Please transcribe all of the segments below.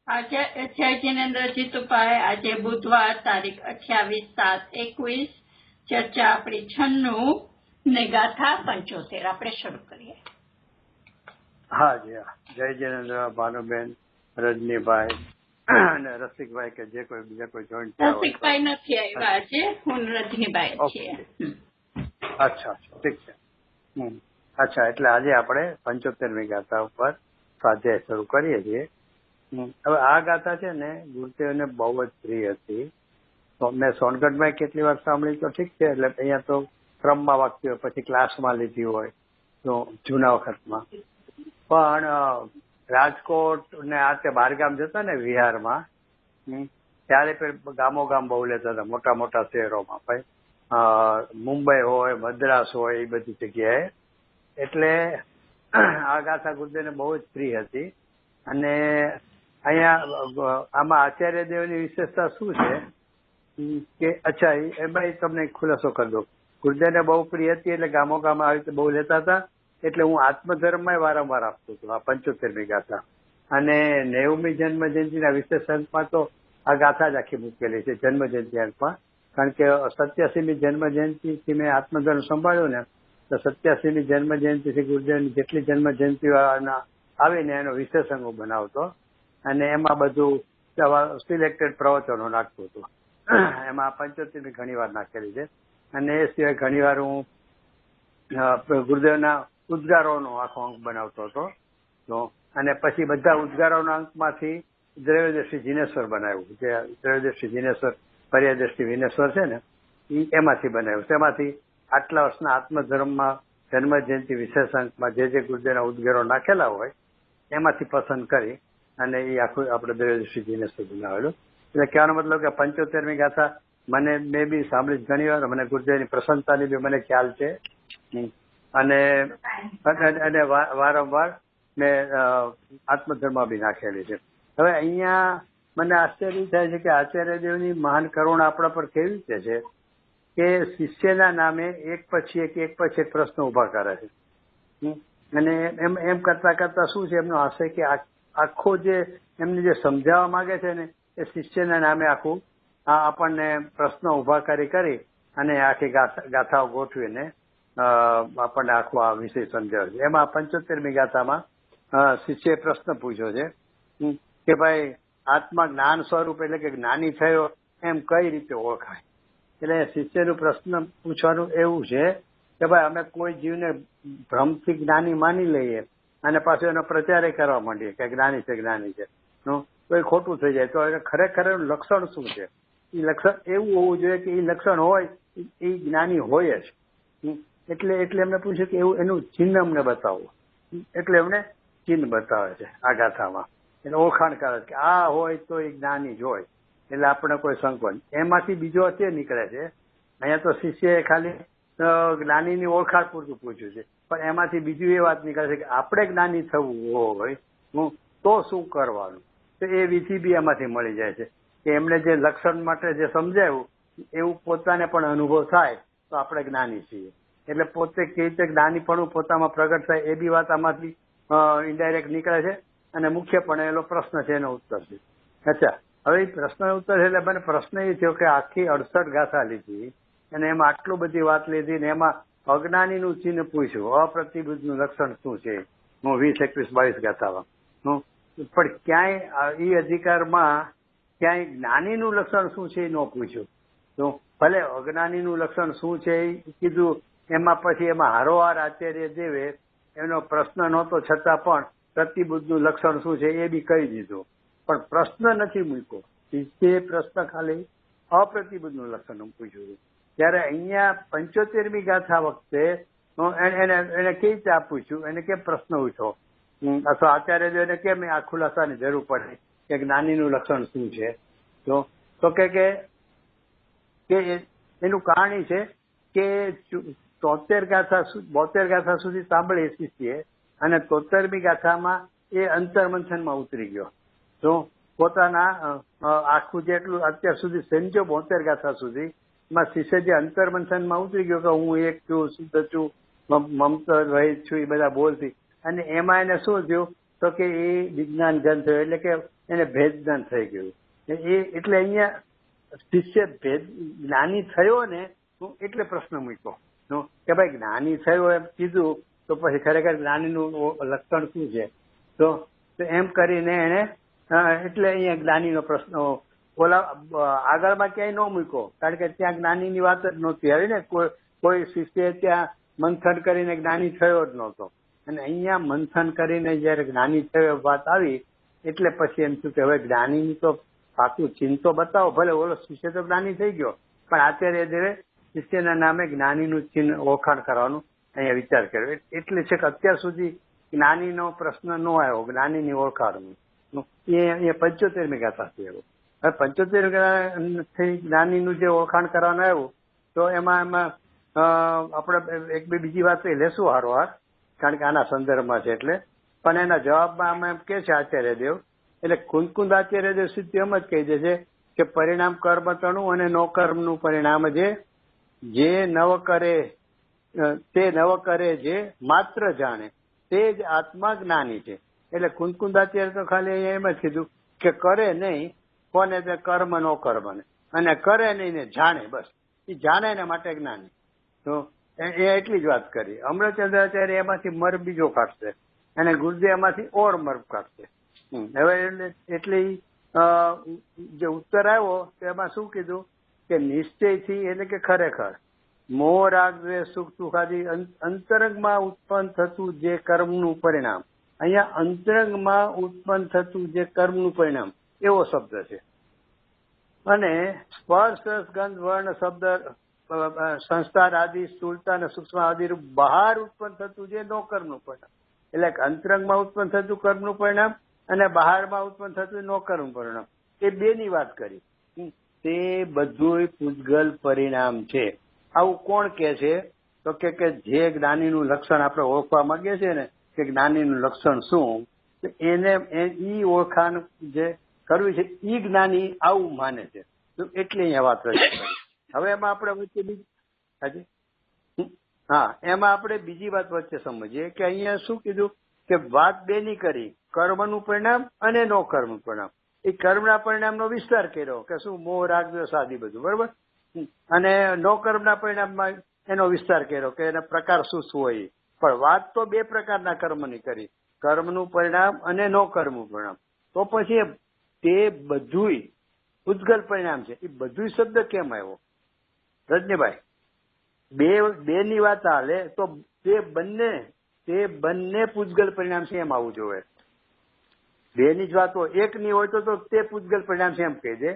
આજે જય જિનેન્દ્ર જીતુભાઈ, આજે બુધવાર તારીખ 28/7/21, ચર્ચા આપણી 96 ને ગાથા 75. આપણે શરૂ કરીએ. હા જી, જય જિનેન્દ્ર, ભાનુબેન, રજનીભાઈ અને રસિકભાઈ કે જે કોઈ બીજા કોઈ જોઈન્ટ. રસિકભાઈ નથી આવ્યા આજે, હું રજનીભાઈ છીએ. અચ્છા, ઠીક છે. અચ્છા, એટલે આજે આપણે 75મી ગાથા ઉપર સ્વાધ્યાય શરૂ કરીએ છીએ. હવે આ ગાથા છે ને ગુરુદેવને બહુ જ પ્રિય હતી. તો મેં સોનગઢમાં કેટલી વાર સાંભળી તો ઠીક છે, એટલે અહીંયા તો ક્રમમાં વાગતી હોય, પછી ક્લાસમાં લીધી હોય તો જૂના વખતમાં. પણ રાજકોટ ને આ તે બહારગામ જતા ને વિહારમાં, ત્યારે ગામો ગામ બહુ લેતા હતા, મોટા મોટા શહેરોમાં. ભાઈ મુંબઈ હોય, મદ્રાસ હોય, એ બધી જગ્યાએ. એટલે આ ગાથા ગુરુદેવને બહુ જ પ્રિય હતી. અને અહીંયા આમાં આચાર્ય દેવની વિશેષતા શું છે કે, અચ્છા એમાં તમને ખુલાસો કરી દઉં. ગુરુદેવને બહુ પ્રિય હતી એટલે ગામો ગામ આવી રીતે બહુ લેતા હતા. એટલે હું આત્મધર્મમાં વારંવાર આપતો હતો આ 75મી ગાથા. અને 90મી જન્મ જયંતિના વિશેષ અંકમાં તો આ ગાથા જ આખી મૂકેલી છે જન્મ જયંતિ અંકમાં. કારણ કે 87મી જન્મ જયંતિથી મેં આત્મધર્મ સંભાળ્યું ને, તો 87મી જન્મ જયંતિથી ગુરુદેવની જેટલી જન્મ જયંતિઓ આવીને એનો વિશેષ અંગ બનાવતો. અને એમાં બધું સિલેક્ટેડ પ્રવચનો નાખતું હતું. એમાં 75મી ઘણી વાર નાખેલી છે. અને એ સિવાય ઘણી વાર હું ગુરુદેવના ઉદ્ગારોનો આખો અંક બનાવતો હતો. તો અને પછી બધા ઉદ્ગારોના અંકમાંથી દ્રવ્યદર્શી જીનેશ્વર બનાવ્યું, જે દ્રવ્યદર્શી જીનેશ્વર પર્યાદર્શી વિનેશ્વર છે ને, એમાંથી બનાવ્યું. તેમાંથી આટલા વર્ષના આત્મધર્મમાં જન્મ જયંતિ વિશેષ અંકમાં જે ગુરુદેવના ઉદ્ગારો નાખેલા હોય એમાંથી પસંદ કરી અને એ આખું આપણે દ્રવ્યદર્શી જીનેશ્વર બનાવેલું. એટલે કહેવાનો મતલબ કે 75મી ગાથા મેં બી સાંભળી ઘણી વાર. મને ગુરુદેવની પ્રસન્નતાની બી મને ખ્યાલ છે. અને વારંવાર મેં આત્મધર્મમાં બી નાખેલી છે. હવે અહીંયા મને આશ્ચર્ય થાય છે કે આચાર્ય દેવની મહાન કરુણા આપણા પર કેવી રીતે છે કે શિષ્યના નામે એક પછી એક પ્રશ્ન ઉભા કરે છે. અને એમ કરતા કરતા શું છે એમનો આશય કે આખો જે એમને જે સમજાવવા માંગે છે ને એ શિષ્યના નામે આખું આપણને પ્રશ્નો ઉભા કરી અને આખી ગાથાઓ ગોઠવીને આપણને આખો આ વિષય સમજાવે છે. એમાં 75મી ગાથામાં શિષ્યએ પ્રશ્ન પૂછ્યો છે કે ભાઈ આત્મા જ્ઞાન સ્વરૂપ એટલે કે જ્ઞાની થયો એમ કઈ રીતે ઓળખાય. એટલે શિષ્યનું પ્રશ્ન પૂછવાનું એવું છે કે ભાઈ અમે કોઈ જીવને ભ્રમથી જ્ઞાની માની લઈએ અને પાછું એનો પ્રચાર કરવા માંડીએ કે જ્ઞાની છે તો એ ખોટું થઈ જાય. તો એને ખરેખર લક્ષણ શું છે? એ લક્ષણ એવું હોવું જોઈએ કે એ લક્ષણ હોય એ જ્ઞાની હોય જ. એટલે એમને પૂછ્યું કે એવું એનું ચિહ્ન અમને બતાવો. એટલે એમને ચિહ્ન બતાવે છે આ ગાથામાં. એને ઓળખાણ કરે છે કે આ હોય તો એ જ્ઞાની જ હોય. એટલે આપણે કોઈ સંકોચ. એમાંથી બીજો અર્થ નીકળે છે. અહીંયા તો શિષ્યએ ખાલી જ્ઞાનીની ઓળખાણ પૂરતું પૂછ્યું છે, પણ એમાંથી બીજું એ વાત નીકળે છે કે આપણે જ્ઞાની થવું હોય તો શું કરવાનું. તો એ વિધિ બી એમાંથી મળી જાય છે કે એમને જે લક્ષણ માટે જે સમજાવ્યું એવું પોતાને પણ અનુભવ થાય તો આપણે જ્ઞાની છીએ. એટલે પોતે કેવી રીતે જ્ઞાનીપણું પોતામાં પ્રગટ થાય એ બી વાત આમાંથી ઇનડાયરેક્ટ નીકળે છે. અને મુખ્યપણે એનો પ્રશ્ન છે એનો ઉત્તર છે. અચ્છા, હવે એ પ્રશ્નનો ઉત્તર છે એટલે મને પ્રશ્ન એ થયો કે આખી 68 ગાથા લીધી અને એમાં આટલું બધી વાત લીધી ને એમાં અજ્ઞાનીનું ચિહ્ન પૂછ્યું, અપ્રતિબુદ્ધનું લક્ષણ શું છે. હું 20, 21, 22 ગાથામાં પણ ક્યાંય એ અધિકારમાં ક્યાંય જ્ઞાનીનું લક્ષણ શું છે એ ન પૂછ્યું. તો ભલે અજ્ઞાનીનું લક્ષણ શું છે એ કીધું. એમાં પછી એમાં હારોહાર આચાર્ય દેવે એનો પ્રશ્ન નહોતો છતાં પણ પ્રતિબુદ્ધનું લક્ષણ શું છે એ બી કહી દીધું. પણ પ્રશ્ન નથી મૂક્યો. એ પ્રશ્ન ખાલી અપ્રતિબુદ્ધનું લક્ષણ પૂછ્યું. ત્યારે અહીંયા 75મી ગાથા વખતે એને કેવી રીતે પૂછ્યું, એને કેમ પ્રશ્ન ઉઠ્યો અથવા આચાર્ય દેવને કેમ આ ખુલાસાની જરૂર પડે કે જ્ઞાનીનું લક્ષણ શું છે. તો કે એનું કારણ છે કે 72 ગાથા સુધી સાંભળી શિષ્યએ અને 73મી ગાથામાં એ અંતર્મંથનમાં ઉતરી ગયો. તો પોતાના આખું જેટલું અત્યાર સુધી સમજો 72 ગાથા સુધી માં શિષ્ય જે અંતર્મંથનમાં ઉતરી ગયો કે હું એક છું, શુદ્ધ છું, મમતા રહિત છું, એ બધા બોલતી. અને એમાં એને શું થયું તો કે એ વિજ્ઞાન જન થયો. એટલે કે એને ભેદ જ્ઞાન થઈ ગયું. એટલે અહીંયા શિષ્ય જ્ઞાની થયો ને એટલે પ્રશ્ન મૂક્યો કે ભાઈ જ્ઞાની થયો એમ કીધું તો પછી ખરેખર જ્ઞાનીનું લક્ષણ શું છે? તો એમ કરીને એને એટલે અહીંયા જ્ઞાનીનો પ્રશ્ન ઓલા આગળમાં ક્યાંય ન મૂક્યો, કારણ કે ત્યાં જ્ઞાનીની વાત જ નહોતી આવી ને. કોઈ શિષ્ય ત્યાં મંથન કરીને જ્ઞાની થયો જ નહોતો, અને અહીંયા મંથન કરીને જયારે જ્ઞાની થયો વાત આવી એટલે પછી એમ થયું કે હવે જ્ઞાનીની તો સાચું ચિહ્ન તો બતાવો. ભલે ઓલો શિષ્ય તો જ્ઞાની થઈ ગયો, પણ આચાર્ય દેવે શિષ્યના નામે જ્ઞાનીનું ચિહ્ન ઓળખાણ કરવાનું અહીંયા વિચાર કર્યો. એટલે છે કે અત્યાર સુધી જ્ઞાનીનો પ્રશ્ન ન આવ્યો, જ્ઞાનીની ઓળખાણનું. એ 75મી ગાથા છે. હવે 75 જ્ઞાનીનું જે ઓળખાણ કરવાનું આવ્યું તો એમાં આપણે એક બે બીજી વાત લેશું હારોહાર, કારણ કે આના સંદર્ભમાં છે એટલે. પણ એના જવાબમાં આમાં એમ કે છે આચાર્ય દેવ, એટલે કુંદકુંદ આચાર્ય દેવ સીધું એમ જ કહી દે છે કે પરિણામ કર્મતણું અને નો કર્મનું પરિણામ જે નવ કરે તે નવ કરે જે માત્ર જાણે તે જ આત્મા જ્ઞાની છે. એટલે કુંદકુંદાચાર્ય તો ખાલી એમ જ કીધું કે કરે નહીં કોને, તે કર્મ નો કર્મ ને, અને કરે નહીં ને જાણે, બસ એ જાણે ને માટે જ્ઞાની. તો એ એટલી જ વાત કરી. અમૃતચંદ્રાચાર્ય એમાંથી મર બીજો કાઢશે અને ગુરુદેવ એમાંથી ઓર મર કાઢશે. હવે એટલે જે ઉત્તર આવ્યો તેમાં શું કીધું કે નિશ્ચયથી એટલે કે ખરેખર મોહ રાગ દ્વેષ સુખ સુખાદી અંતરંગમાં ઉત્પન્ન થતું જે કર્મનું પરિણામ, અહીંયા અંતરંગમાં ઉત્પન્ન થતું જે કર્મનું પરિણામ એવો શબ્દ છે. અને સ્પર્શ ગંધ વર્ણ શબ્દ સંસ્કાર આદિ સ્થૂળતા અને સૂક્ષ્મ આદિ રૂપ બહાર ઉત્પન્ન થતું જે નો કર્મનું પરિણામ, એટલે અંતરંગમાં ઉત્પન્ન થતું કર્મનું પરિણામ અને બહારમાં ઉત્પન્ન થતું નો કર્મ પરિણામ, એ બેની વાત કરી. તે બધું પૂજગલ પરિણામ છે. આવું કોણ કે છે? તો કે જે જ્ઞાનીનું લક્ષણ આપણે ઓળખવા માંગીએ છીએ ને કે જ્ઞાનીનું લક્ષણ શું, એને ઈ ઓળખાણ જે કરવી છે ઈ જ્ઞાની આવું માને છે. તો એટલે અહીંયા વાત રજૂ કરી. હવે એમાં આપણે વચ્ચે એમાં આપણે બીજી વાત વચ્ચે સમજીએ કે અહીંયા શું કીધું કે વાત બેની કરી, કર્મનું પરિણામ અને નો કર્મનું પરિણામ. એ કર્મના પરિણામનો વિસ્તાર કર્યો કે શું મોહ રાગ દ્વેષ આદિ બધું, બરોબર. અને નો કર્મના પરિણામમાં એનો વિસ્તાર કર્યો કે એના પ્રકાર શું શું હોય. પણ વાત તો બે પ્રકારના કર્મની કરી, કર્મનું પરિણામ અને નો કર્મનું પરિણામ. તો પછી તે બધુંય ઉદ્ગલ પરિણામ છે. એ બધું શબ્દ કેમ આવ્યો રજનીભાઈ? બે ની વાત હાલે તો તે બંને પૂજગલ પરિણામ છે એમ આવવું જોઈએ. બે ની જ વાત હોય, એક ની હોય તો તે પૂજગલ પરિણામ છે એમ કહી દે.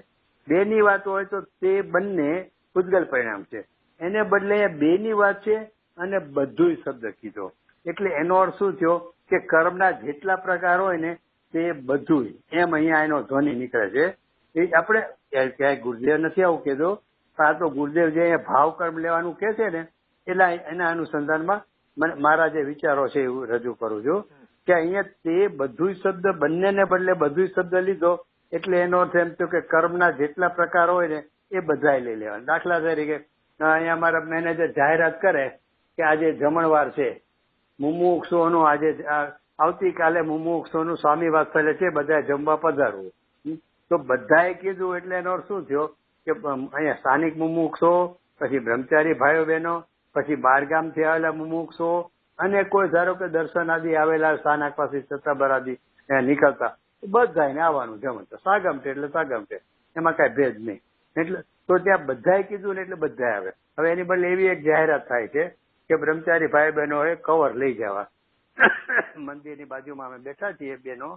બે ની વાત હોય તો તે બંને પૂજગલ પરિણામ છે. એને બદલે બે ની વાત છે અને બધું શબ્દ કીધો. એટલે એનો અર્થ શું થયો કે કર્મના જેટલા પ્રકાર હોય ને તે બધું એમ અહીંયા એનો ધ્વનિ નીકળે છે. એ આપણે ક્યાંય ગુરુદેવ નથી આવું કીધું, પણ આ તો ગુરુદેવ જે અહીંયા ભાવ કર્મ લેવાનું કે છે ને એટલે એના અનુસંધાનમાં મારા જે વિચારો છે એવું રજૂ કરું છું કે અહીંયા તે બધું શબ્દ બંનેને બદલે બધું શબ્દ લીધો. એટલે એનો અર્થ એમ થયો કે કર્મના જેટલા પ્રકાર હોય ને એ બધા લઈ લેવાના. દાખલા તરીકે અહીંયા અમારા મેનેજર જાહેરાત કરે કે આજે જમણવાર છે, મુમુક્ષુઓનું આજે આવતીકાલે મુમુક્ષુઓનું સ્વામી વાત્સલ્ય છે, બધા જમવા પધારવું. તો બધાએ કીધું એટલે એનો અર્થ શું થયો કે અહીંયા સ્થાનિક મુમુક્ષો, પછી બ્રહ્મચારી ભાઈઓ બહેનો, પછી બહારગામથી આવેલા મુમુક્ષો અને કોઈ ધારો કે દર્શન આદિ આવેલા સ્થાનક પાસે સત્તાબર આદિ નીકળતા બધાને આવવાનું જમતા. સાગમટે એટલે સાગમટે, એમાં કઈ ભેદ નહીં. એટલે તો ત્યાં બધાએ કીધું ને એટલે બધા આવે. હવે એની બદલે એવી એક જાહેરાત થાય છે કે બ્રહ્મચારી ભાઈ બહેનોએ કવર લઈ જવા. મંદિરની બાજુમાં અમે બેઠા છીએ બહેનો,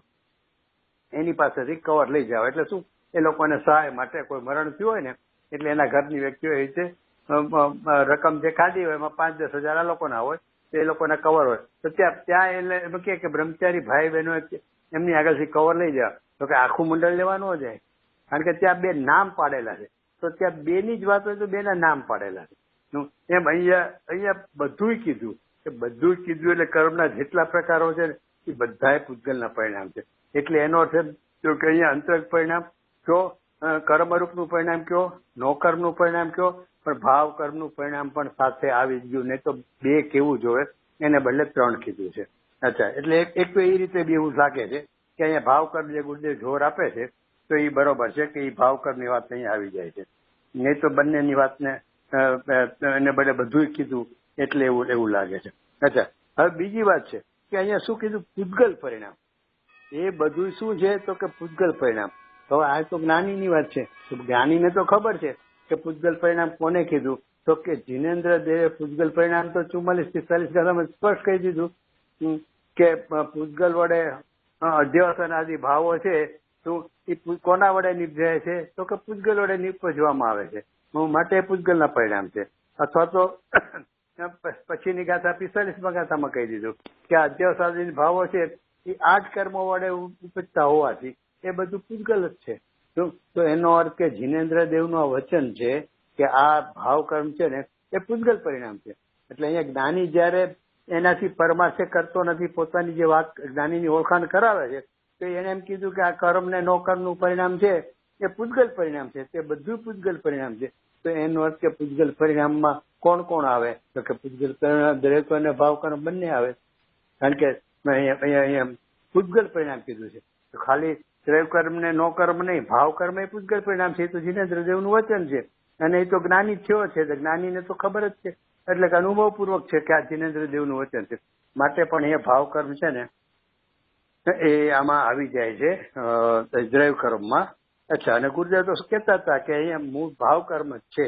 એની પાસેથી કવર લઈ જવા. એટલે શું, એ લોકોને સહાય માટે કોઈ મરણ થયું હોય ને એટલે એના ઘરની વ્યક્તિઓ એ રીતે રકમ જે કાઢી હોય એમાં 5-10 હજાર આ લોકોના હોય તો એ લોકોના કવર હોય. તો ત્યાં એટલે કે બ્રહ્મચારી ભાઈ બહેનો એમની આગળથી કવર લઈ જવા. તો કે આખું મંડળ લેવાનું હોય જાય, કારણ કે ત્યાં બે નામ પાડેલા છે. તો ત્યાં બે ની જ વાત હોય તો બેના નામ પાડેલા છે. એમ અહીંયા બધું કીધું કે બધું કીધું એટલે કર્મના જેટલા પ્રકારો છે એ બધા પૂજગલના પરિણામ છે. એટલે એનો અર્થ એમ થયો કે અહીંયા અંતરંગ પરિણામ કયો, કર્મરૂપનું પરિણામ કયો, નો કર્મનું પરિણામ કયો, પણ ભાવ કર્મનું પરિણામ પણ સાથે આવી જ ગયું. નહીં તો બે કેવું જોવે, એને બદલે 3 કીધું છે. અચ્છા, એટલે એક તો એ રીતે બી એવું લાગે છે કે અહીંયા ભાવકર્મ જે ગુરુદેવ જોર આપે છે તો એ બરોબર છે કે એ ભાવકર્મની વાત અહીંયા આવી જાય છે. નહીં તો બંનેની વાતને એને બદલે બધું કીધું એટલે એવું લાગે છે. અચ્છા, હવે બીજી વાત છે કે અહીંયા શું કીધું? પૂતગલ પરિણામ. એ બધું શું છે તો કે પૂતગલ પરિણામ. હવે આ તો જ્ઞાનીની વાત છે. જ્ઞાનીને તો ખબર છે કે પૂતગલ પરિણામ કોને કીધું, તો કે જીનેન્દ્ર દેવે પૂતગલ પરિણામ તો 44-45 ગાથામાં સ્પષ્ટ કહી દીધું કે પૂતગલ વડે અધ્યવસાન આદિ ભાવો છે શું એ કોના વડે નિપજાય છે, તો કે પૂતગલ વડે નિપજવામાં આવે છે, માટે પૂતગલના પરિણામ છે. અથવા તો પછીની ગાથા 45માં ગાથામાં કહી દીધું કે અધ્યવસાન ભાવો છે એ 8 કર્મો વડે ઉપજતા હોવાથી એ બધું પૂતગલ જ છે. તો એનો અર્થ કે જીનેન્દ્ર દેવનું આ વચન છે કે આ ભાવ કર્મ છે ને એ પૂતગલ પરિણામ છે. એટલે અહીંયા જ્ઞાની જયારે એનાથી પરમાર્થે કરતો નથી, પોતાની જે વાત જ્ઞાનીની ઓળખાણ કરાવે છે તો એને એમ કીધું કે આ કર્મ ને નો કર્મનું પરિણામ છે એ પૂતગલ પરિણામ છે, તે બધું પૂતગલ પરિણામ છે. તો એનો અર્થ કે પૂતગલ પરિણામમાં કોણ કોણ આવે, તો કે પૂતગલ પરિણામ દરેક અને ભાવ કર્મ બંને આવે. કારણ કે અહીંયા પૂતગલ પરિણામ કીધું છે તો ખાલી દ્રવ્ય કર્મ ને નો કર્મ નહીં, ભાવ કર્મ એ પૂતગલ પરિણામ છે. એ તો જીનેન્દ્ર દેવનું વચન છે અને એ તો જ્ઞાની થયો છે તો જ્ઞાનીને તો ખબર જ છે, એટલે કે અનુભવપૂર્વક છે કે આ જીનેન્દ્ર દેવનું વચન છે. માટે પણ એ ભાવ કર્મ છે ને એ આમાં આવી જાય છે દ્રવ્ય કર્મમાં. અચ્છા, અને ગુરુદેવ તો કહેતા હતા કે અહીંયા મૂળ ભાવ કર્મ જ છે,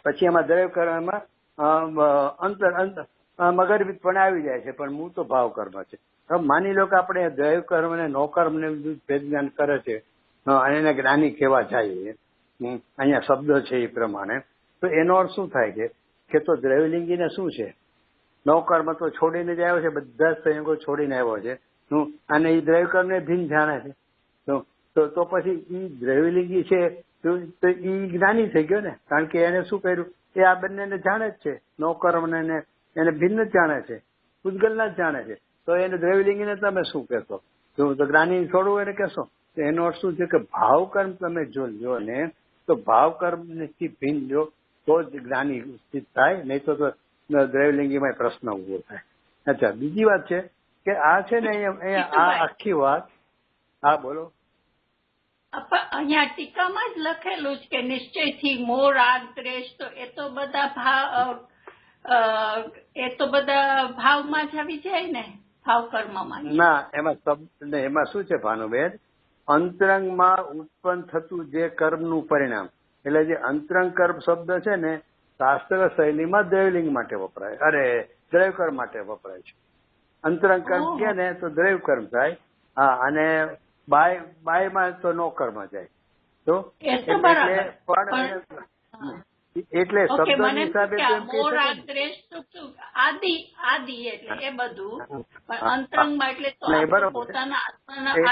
પછી એમાં દ્રવ્ય કર્મમાં મગરવિત પણ આવી જાય છે, પણ મૂળ તો ભાવ કર્મ છે. હવે માની લો કે આપણે દ્રવ્ય કર્મ ને નો કર્મ ને બધું ભેદ જ્ઞાન કરે છે અને એને જ્ઞાની કહેવા જાય, અહીંયા શબ્દ છે એ પ્રમાણે, તો એનો અર્થ શું થાય છે કે તો દ્રવ્યલિંગીને શું છે, નો કર્મ તો છોડીને જ આવ્યો છે, બધા જ સંયોગો છોડીને આવ્યો છે અને એ દ્રવ્ય કર્મને ભિન્ન જાણે છે. તો પછી એ દ્રવ્યલિંગી છે તો એ જ્ઞાની થઈ ગયો ને, કારણ કે એને શું કર્યું એ આ બંનેને જાણે જ છે, નો કર્મ ને એને ભિન્ન જ જાણે છે, પૂતગલના જ જાણે છે. તો એને દ્રવ્યલિંગીને તમે શું કહેશો? તો જ્ઞાની થોડું એને કહેશો? તો એનો અર્થ શું છે કે ભાવ કર્મ તમે જો લ્યો ને તો ભાવ કર્મથી ભિન્ન લ્યો તો જ જ્ઞાની સ્થિત થાય, નહીં તો દ્રવ્યલિંગીમાં પ્રશ્ન ઉભો થાય. અચ્છા, બીજી વાત છે કે આ છે ને અહીંયા આ આખી વાત, હા બોલો. અહીંયા ટીકામાં જ લખેલું છે કે નિશ્ચયથી મોહ રાગ દ્વેષ તો એ તો બધા ભાવમાં જ આવી જાય ને, ભાવ કર્મમાં. ના, એમાં શું છે ભાનુબેન, અંતરંગમાં ઉત્પન્ન થતું જે કર્મનું પરિણામ, એટલે જે અંતરંગ કર્મ શબ્દ છે ને શાસ્ત્ર શૈલીમાં દ્રવ્યલિંગ માટે વપરાય, દ્રવ્ય કર્મ માટે વપરાય છે. અંતરંગ કર્મ કે ને તો દ્રવ્ય કર્મ થાય, હા, અને બાયમાં તો નો કર્મ જાય. તો એટલે શબ્દની હિસાબે આદિ એટલે એ બધું અંતરંગમાં એટલે પોતાના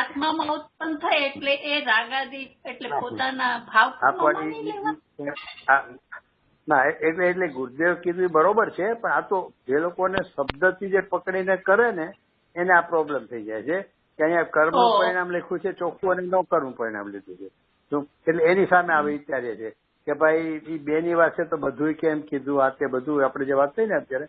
આત્મામાં ઉત્પન્ન થાય એટલે એ રાગાદિ એટલે પોતાના ભાવ ના, એટલે ગુરુદેવ કીધું બરોબર છે, પણ આ તો જે લોકોને શબ્દથી જે પકડીને કરે ને એને આ પ્રોબ્લેમ થઈ જાય છે કે અહીંયા કર્મનું પરિણામ લખ્યું છે ચોખ્ખું અને નો કર્મનું પરિણામ લીધું છે. એટલે એની સામે આવે વિચારીએ છે કે ભાઈ એ બેની વાત છે તો બધું કેમ કીધું, આ તે બધું આપણે જે વાત થઈ ને અત્યારે.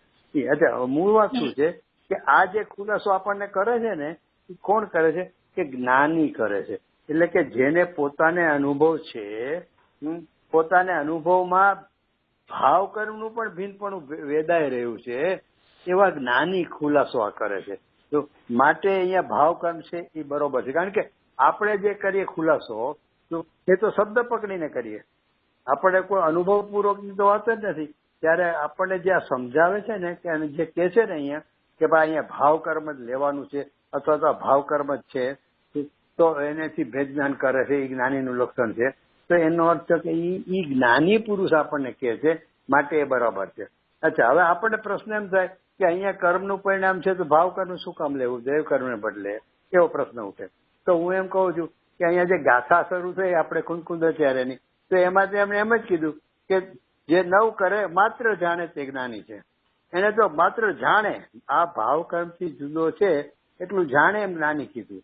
અચ્છા, મૂળ વાત શું છે કે આ જે ખુલાસો આપણને કરે છે ને એ કોણ કરે છે કે જ્ઞાની કરે છે. એટલે કે જેને પોતાને અનુભવ છે, પોતાને અનુભવમાં ભાવ કર્મનું પણ ભિન્નપણું વેદાઈ રહ્યું છે, એવા જ્ઞાની ખુલાસો આ કરે છે. તો માટે અહીંયા ભાવ કર્મ છે એ બરોબર છે, કારણ કે આપણે જે કરીએ ખુલાસો તો એ તો શબ્દ પકડીને કરીએ, આપણે કોઈ અનુભવપૂર્વકની તો વાત જ નથી. ત્યારે આપણને જે આ સમજાવે છે ને કે જે કહે છે ને અહીંયા કે ભાઈ અહીંયા ભાવ કર્મ જ લેવાનું છે અથવા તો ભાવ કર્મ જ છે, તો એનેથી ભેદ જ્ઞાન કરે છે, એ જ્ઞાનીનું લક્ષણ છે. તો એનો અર્થ છે કે એ જ્ઞાની પુરુષ આપણને કહે છે, માટે એ બરાબર છે. અચ્છા, હવે આપણને પ્રશ્ન એમ થાય કે અહીંયા કર્મનું પરિણામ છે તો ભાવ કર્મ શું કામ લેવું દેવ કર્મને બદલે, એવો પ્રશ્ન ઉઠે. તો હું એમ કહું છું કે અહીંયા જે ગાથા શરૂ થઈ આપણે કુંદકુંદાચાર્યની, તો એમાં એમણે એમ જ કીધું કે જે નવ કરે માત્ર જાણે તે જ્ઞાની છે. એને તો માત્ર જાણે, આ ભાવ કર્મથી જુદો છે એટલું જાણે એમ જ્ઞાની કીધું.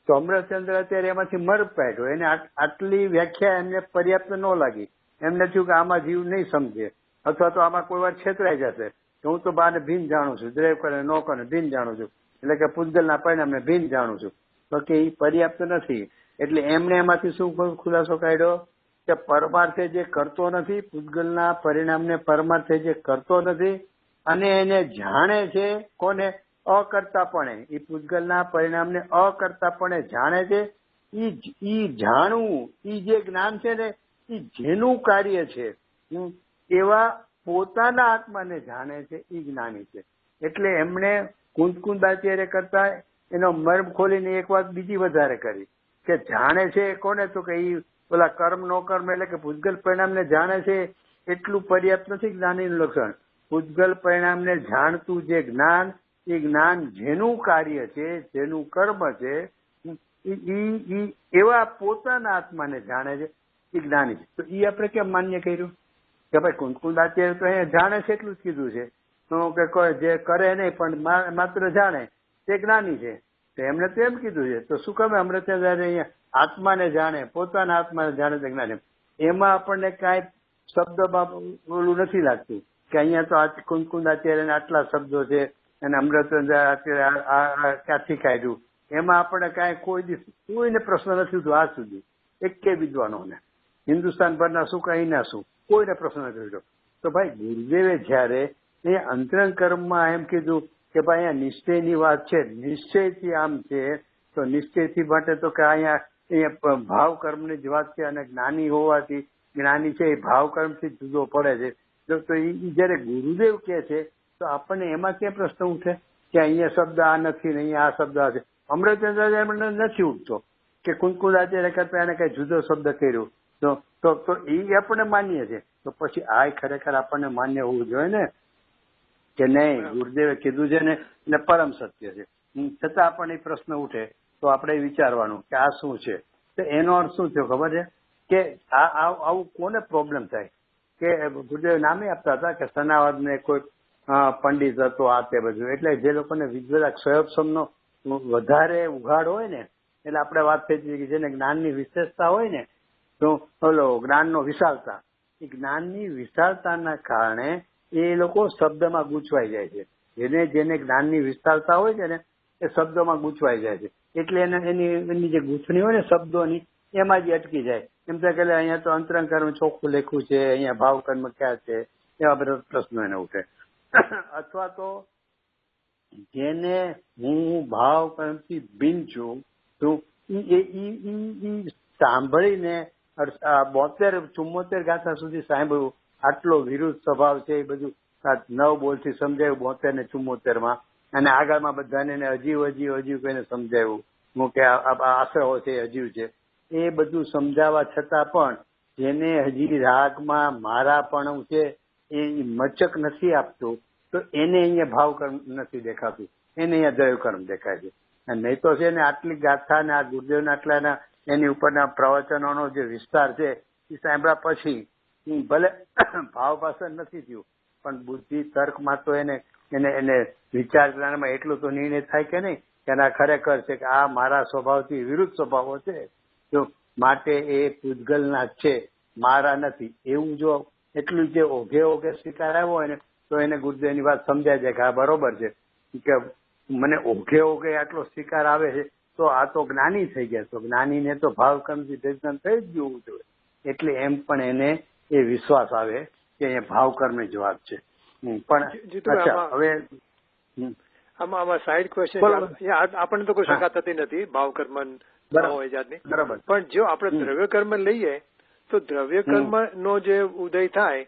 તો અમરચંદ્ર અત્યારે એમાંથી મર પાડ્યો, એને આટલી વ્યાખ્યા એમને પર્યાપ્ત ન લાગી. એમને થયું કે આમાં જીવ નહીં સમજે અથવા તો આમાં કોઈ વાર છેતરાઈ જશે, હું તો બાને ભિન્ન જાણું છું, દ્રવ્ય કરે નો કરે ભિન્ન જાણું છું, એટલે કે પૂતગલના પરિણામને ભિન્ન જાણું છું, તો કે એ પર્યાપ્ત નથી. એટલે એમણે એમાંથી શું ખુલાસો કાઢ્યો કે પરમાર્થે જે કરતો નથી, પૂતગલના પરિણામને પરમાર્થે જે કરતો નથી અને એને જાણે છે, કોને? અકર્તાપણે. એ પૂતગલના પરિણામને અકર્તાપણે જાણે છે. ઈ જાણવું, ઈ જે જ્ઞાન છે ને, એ જેનું કાર્ય છે એવા પોતાના આત્માને જાણે છે, એ જ્ઞાની છે. એટલે એમણે કુંદકુંદાચાર્ય કરતા એનો મર્મ ખોલીને એક વાત બીજી વધારે કરી કે જાણે છે કોને? તો કે ઈ ઓલા કર્મ નો કર્મ એટલે કે પૂતગલ પરિણામને જાણે છે એટલું પર્યાપ્ત નથી જ્ઞાનીનું લક્ષણ. પૂતગલ પરિણામને જાણતું જે જ્ઞાન, એ જ્ઞાન જેનું કાર્ય છે, જેનું કર્મ છે, એવા પોતાના આત્માને જાણે છે, એ જ્ઞાની છે. તો એ આપણે કેમ માન્ય કર્યું કે ભાઈ કુંદકુંદાચાર્ય તો અહીંયા જાણે છે એટલું જ કીધું છે, તો કે કોઈ જે કરે નહીં પણ માત્ર જાણે તે જ્ઞાની છે, તો એમને તો એમ કીધું છે. તો શું કામ અમૃતાચાર્ય અહીંયા આત્માને જાણે, પોતાના આત્માને જાણે તે જ્ઞાની? એમાં આપણને કાંઈ શબ્દમાં ઓલું નથી લાગતું કે અહીંયા તો કુંદકુંદાચાર્યના આટલા શબ્દો છે અને અમૃતાચાર્ય ક્યાંથી કાઢ્યું? એમાં આપણને કાંઈ કોઈને પ્રશ્ન નથી ઉઠ્યો આજ સુધી, એકે વિદ્વાનોને, હિન્દુસ્તાન ભરના શું કહીના શું, કોઈને પ્રશ્ન નથી ઉઠ્યો. તો ભાઈ ગુરુદેવે જયારે એ અંતરંગ કર્મમાં એમ કીધું કે ભાઈ અહીંયા નિશ્ચયની વાત છે, નિશ્ચયથી આમ છે, તો નિશ્ચયથી માટે તો કે અહીંયા ભાવ કર્મની જ વાત છે અને જ્ઞાની હોવાથી જ્ઞાની છે એ ભાવ કર્મથી જુદો પડે છે. તો એ જયારે ગુરુદેવ કહે છે તો આપણને એમાં ક્યાં પ્રશ્ન ઉઠે કે અહીંયા શબ્દ આ નથી ને અહીંયા આ શબ્દ આ છે? અમૃતાચાર્ય નથી ઉઠતો કે કુંદકુંદાચાર્ય કરતા એને કઈ જુદો શબ્દ કર્યો, તો એ આપણે માન્ય છે. તો પછી આ ખરેખર આપણને માન્ય હોવું જોઈએ ને કે નહીં, ગુરુદેવે કીધું છે ને એટલે પરમ સત્ય છે. છતાં આપણને પ્રશ્ન ઉઠે તો આપણે વિચારવાનું કે આ શું છે. તો એનો અર્થ શું થયો ખબર છે કે આવું કોને પ્રોબ્લેમ થાય કે ગુરુદેવ નામે આપતા હતા કે સનાવાદ ને કોઈ પંડિત હતો આ તે બધું, એટલે જે લોકોને વિદ્વત ક્ષયોપશમનો વધારે ઉઘાડ હોય ને, એટલે આપણે વાત થઈ હતી કે જેને જ્ઞાનની વિશેષતા હોય ને, તો ઓલો જ્ઞાનનો વિશાળતા, એ જ્ઞાનની વિશાળતાના કારણે એ લોકો શબ્દમાં ગૂંચવાઈ જાય છે. જેને જ્ઞાનની વિશાળતા હોય છે ને એ શબ્દોમાં ગૂંચવાઈ જાય છે. એટલે એની જે ગૂંથણી હોય ને શબ્દોની, એમાં જ અટકી જાય. એમ થાય કે અહીંયા તો અંતરંગ કર્મ ચોખ્ખું લખ્યું છે, અહીંયા ભાવ કર્મ ક્યાં છે, એવા બધા પ્રશ્નો એને ઉઠે. અથવા તો જેને હું ભાવ કર્મથી ભિન્ન છું, તો સાંભળીને 72-74 ગાથા સુધી સાંભળ્યું, આટલો વિરુદ્ધ સ્વભાવ છે એ બધું 9 બોલથી સમજાયું 72 ને 74 અને આગળમાં બધાને અજીવ કહીને સમજાવ્યું હું કે આશરો છે અજીવ છે. એ બધું સમજાવવા છતાં પણ જેને હજી રાગમાં મારા પણ છે એ મચક નથી આપતું, તો એને અહીંયા ભાવ કર્મ નથી દેખાતું, એને અહીંયા દૈવ કર્મ દેખાય છે. નહીં તો છે ને આટલી ગાથા ને આ ગુરુદેવના આટલાના એની ઉપરના પ્રવચનોનો જે વિસ્તાર છે એ સાંભળ્યા પછી ભલે ભાવ ભાષણ નથી થયું પણ બુદ્ધિ તર્કમાં તો એને વિચાર જ્ઞાનમાં એટલું તો નિર્ણય થાય કે નહીં કે આ ખરેખર છે કે આ મારા સ્વભાવથી વિરુદ્ધ સ્વભાવો છે, તો માટે એ પૂતગલના છે, મારા નથી. એવું જો એટલું જે ઓઘે સ્વીકાર આવ્યો હોય ને તો એને ગુરુદેવની વાત સમજાય જાય કે આ બરોબર છે કે મને ઓઘે આટલો સ્વીકાર આવે છે તો આ તો જ્ઞાની થઈ ગયા, તો જ્ઞાનીને તો ભાવ કર્મથી ભેદન થઈ જ ગયું જોઈએ. એટલે એમ પણ એને એ વિશ્વાસ આવે કે અહીંયા ભાવ કર્મની જ વાત છે. પણ અચ્છા હવે આમાં સાઈડ ક્વેશ્ચન, આપણને તો કોઈ શંકા થતી નથી ભાવ કર્મ હોય જાતની, બરાબર. પણ જો આપણે દ્રવ્ય કર્મ લઈએ તો દ્રવ્ય કર્મ નો જે ઉદય થાય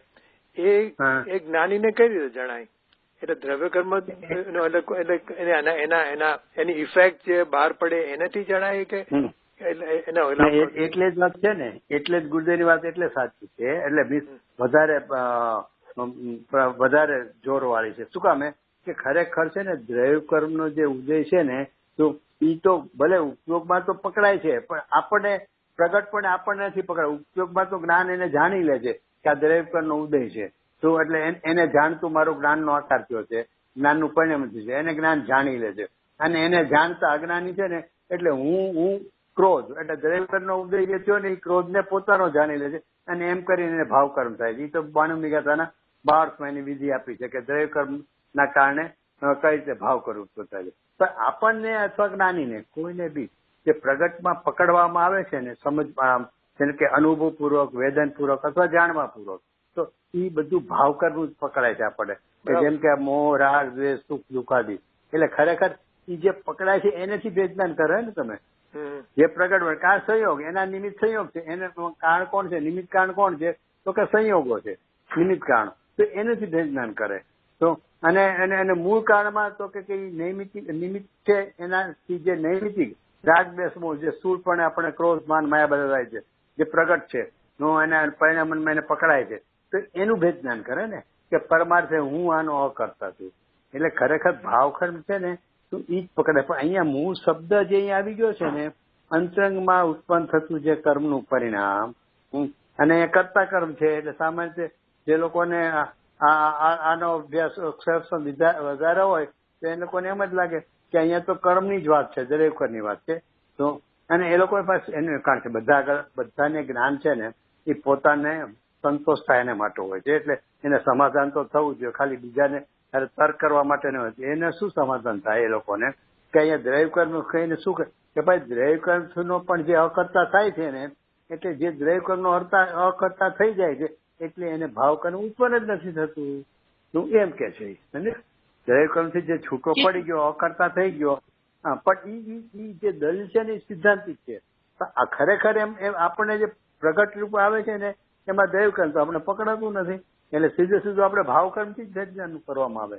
એ જ્ઞાનીને કઈ રીતે જણાય? એટલે દ્રવ્ય કર્મ એની ઇફેક્ટ જે બહાર પડે એનાથી જણાય કે એટલે જ વાત છે ને, એટલે જ ગુરુદેવની વાત એટલે સાચી છે, એટલે વધારે જોર વાળી છે. શું કામે કે ખરેખર છે ને દ્રવ્ય કર્મનો જે ઉદય છે ને, તો ઈ તો ભલે ઉપયોગમાં તો પકડાય છે પણ આપણને પ્રગટપણે આપણને નથી પકડાય. ઉપયોગમાં તો જ્ઞાન એને જાણી લે છે કે આ દ્રવ્ય કર્મનો ઉદય છે, તો એટલે એને જાણતું મારું જ્ઞાનનો આકાર થયો છે, જ્ઞાનનું પરિણામ થયું છે, એને જ્ઞાન જાણી લે છે. અને એને જાણતા અજ્ઞાની છે ને, એટલે હું ક્રોધ એટલે દ્રવ્ય કર્મનો ઉદય જે થયો ને એ ક્રોધને પોતાનો જાણી લે છે અને એમ કરીને ભાવ કર્મ થાય છે. એ તો 92 ગાથાના 12માં એની વિધિ આપી છે કે દ્રવ્ય કર્મના કારણે કઈ રીતે ભાવ કરવું પોતાને. પણ આપણને અથવા જ્ઞાનીને કોઈને બી જે પ્રગટમાં પકડવામાં આવે છે ને સમજ, જેમ કે અનુભવપૂર્વક, વેદનપૂર્વક અથવા જાણવાપૂર્વક, તો એ બધું ભાવ કરવું જ પકડાય છે આપણને. જેમ કે મોહ, રાગ, દ્વેષ, સુખ, દુઃખ આદિ. એટલે ખરેખર એ જે પકડાય છે એનેથી વેદનાન કરે ને તમે. જે પ્રગટ હોય કારણ સંયોગ, એના નિમિત્ત સંયોગ છે. એને કારણ કોણ છે? નિમિત્ત કારણ કોણ છે? તો કે સંયોગો છે, નિમિત્ત કારણ. તો એનેથી વેદનાન કરે. તો અને મૂળ કારણમાં તો કે નૈમિતિક નિમિત્ત છે, એનાથી જે નૈમિતિક રાગ, દ્વેષ, મોહ જે સ્થૂળપણે આપણે ક્રોધ, માન, માયા બધા થાય છે, જે પ્રગટ છે, એના પરિણામમાં એને પકડાય છે, તો એનું ભેદ કરે ને કે પરમાર્થે હું આનો અકર્તા છું. એટલે ખરેખર ભાવકર્મ છે ને તો ઈ જ પકડે. પણ અહીંયા મૂળ શબ્દ જે અહીંયા આવી ગયો છે ને, અંતરંગમાં ઉત્પન્ન થતું જે કર્મનું પરિણામ, અને એ કર્તા કર્મ છે. એટલે સામાન્ય રીતે જે લોકોને આનો અભ્યાસ વધારે હોય તો એ લોકોને એમ જ લાગે કે અહીંયા તો કર્મની જ વાત છે, દરેકની વાત છે. તો અને એ લોકો પાસે એને કારણ કે બધાને જ્ઞાન છે ને એ પોતાને સંતોષ થાય એના માટે હોય છે. એટલે એને સમાધાન તો થવું જોઈએ, ખાલી બીજાને તર્ક કરવા માટે ન હોય. એને શું સમાધાન થાય એ લોકોને કે અહીંયા દ્રૈવ કર્મ કહીને શું કે ભાઈ દ્રૈવ કર્મ નો પણ જે અકર્તા થાય છે ને, એટલે જે દ્રૈવ કર્મ નો અકર્તા થઈ જાય છે એટલે એને ભાવ કર્મ ઉત્પન્ન જ નથી થતું. તું એમ કે છે દ્રૈવ કર્મ થી જે છૂટો પડી ગયો, અકર્તા થઈ ગયો. હા, પણ ઈ જે દલીલ છે ને એ સિદ્ધાંતિક છે. આ ખરેખર એમ આપણને જે પ્રગટ રૂપ આવે છે ને એમાં દૈવ કર્મ તો આપણે પકડાતું નથી. એટલે સીધું આપણે ભાવ કર્મથી જ જ્ઞાન કરવામાં આવે.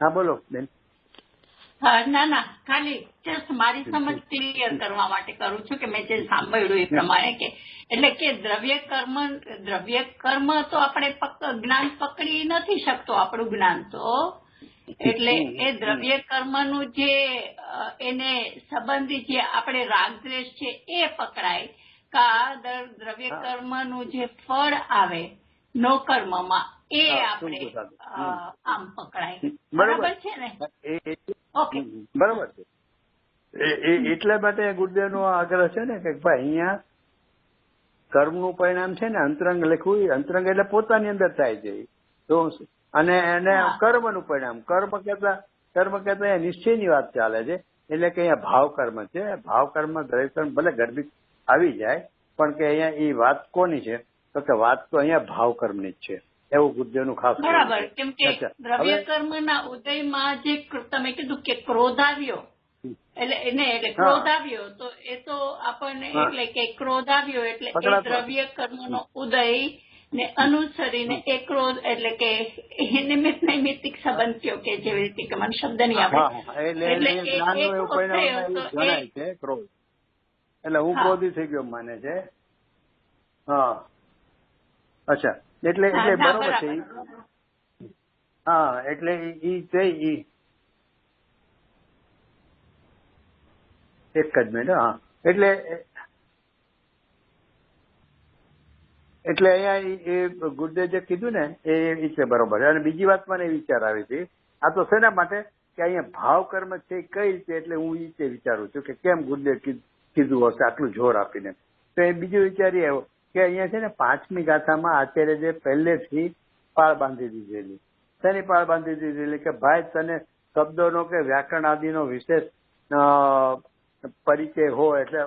હા બોલો બેન. ના ખાલી જસ્ટ મારી સમજ ક્લિયર કરવા માટે કરું છું કે મેં જે સાંભળ્યું એ પ્રમાણે કે એટલે કે દ્રવ્ય કર્મ તો આપણે જ્ઞાન પકડી નથી શકતો આપણું જ્ઞાન તો. એટલે એ દ્રવ્ય કર્મનું જે એને સંબંધી જે આપણે રાગદ્વેષ છે એ પકડાય, કા દ્રવ્ય કર્મનું જે ફળ આવે નો કર્મમાં એ આપણે આમ પકડાય. બરાબર છે ને? ઓકે, બરાબર છે. એટલા માટે ગુરુદેવ નો આગ્રહ છે ને કે ભાઈ અહીંયા કર્મનું પરિણામ છે ને અંતરંગ લખવું. અંતરંગ એટલે પોતાની અંદર થાય છે. તો અને એને કર્મનું પરિણામ, કર્મ કરતા નિશ્ચયની વાત ચાલે છે. એટલે કે અહીંયા ભાવ કર્મ છે. ભાવ કર્મ, દ્રવ્ય કર્મ ભલે ગર્ભિત આવી જાય, પણ કે અહીંયા એ વાત કોની છે? તો કે વાત તો અહીંયા ભાવ કર્મની જ છે. એવું ગુરુદેવનું ખાસ બરાબર. કેમ કે દ્રવ્ય કર્મના ઉદયમાં જે તમે કીધું કે ક્રોધ આવ્યો, એટલે ક્રોધ આવ્યો તો એ તો આપણને એટલે કે ક્રોધ આવ્યો એટલે એ દ્રવ્ય કર્મનો ઉદય ને અનુસરીને એ ક્રોધ એટલે કે નિમિત્ત નૈમિત્તિક સંબંધ કયો કે જેવી રીતે કે મને શબ્દ નહીં આવે એટલે ક્રોધ એટલે હું ક્રોધી થઈ ગયો માને છે. હા, અચ્છા. એટલે બરોબર છે. હા, એટલે એક જ મિનિટ. હા, એટલે અહીંયા એ ગુરુદેવ જે કીધું ને એ છે બરોબર. અને બીજી વાત મને વિચાર આવી હતી, આ તો શેના માટે કે અહીંયા ભાવ કર્મ છે કઈ રીતે, એટલે હું એ રીતે વિચારું છું કે કેમ ગુરુદેવ કીધું હશે આટલું જોર આપીને. તો એ બીજું વિચારી આવ્યો કે અહીંયા છે ને 5મી ગાથામાં આચાર્ય જે પહેલેથી પાળ બાંધી દીધેલી. શેની પાળ બાંધી દીધેલી કે ભાઈ તને શબ્દોનો કે વ્યાકરણ આદિનો વિશેષ પરિચય હોય, એટલે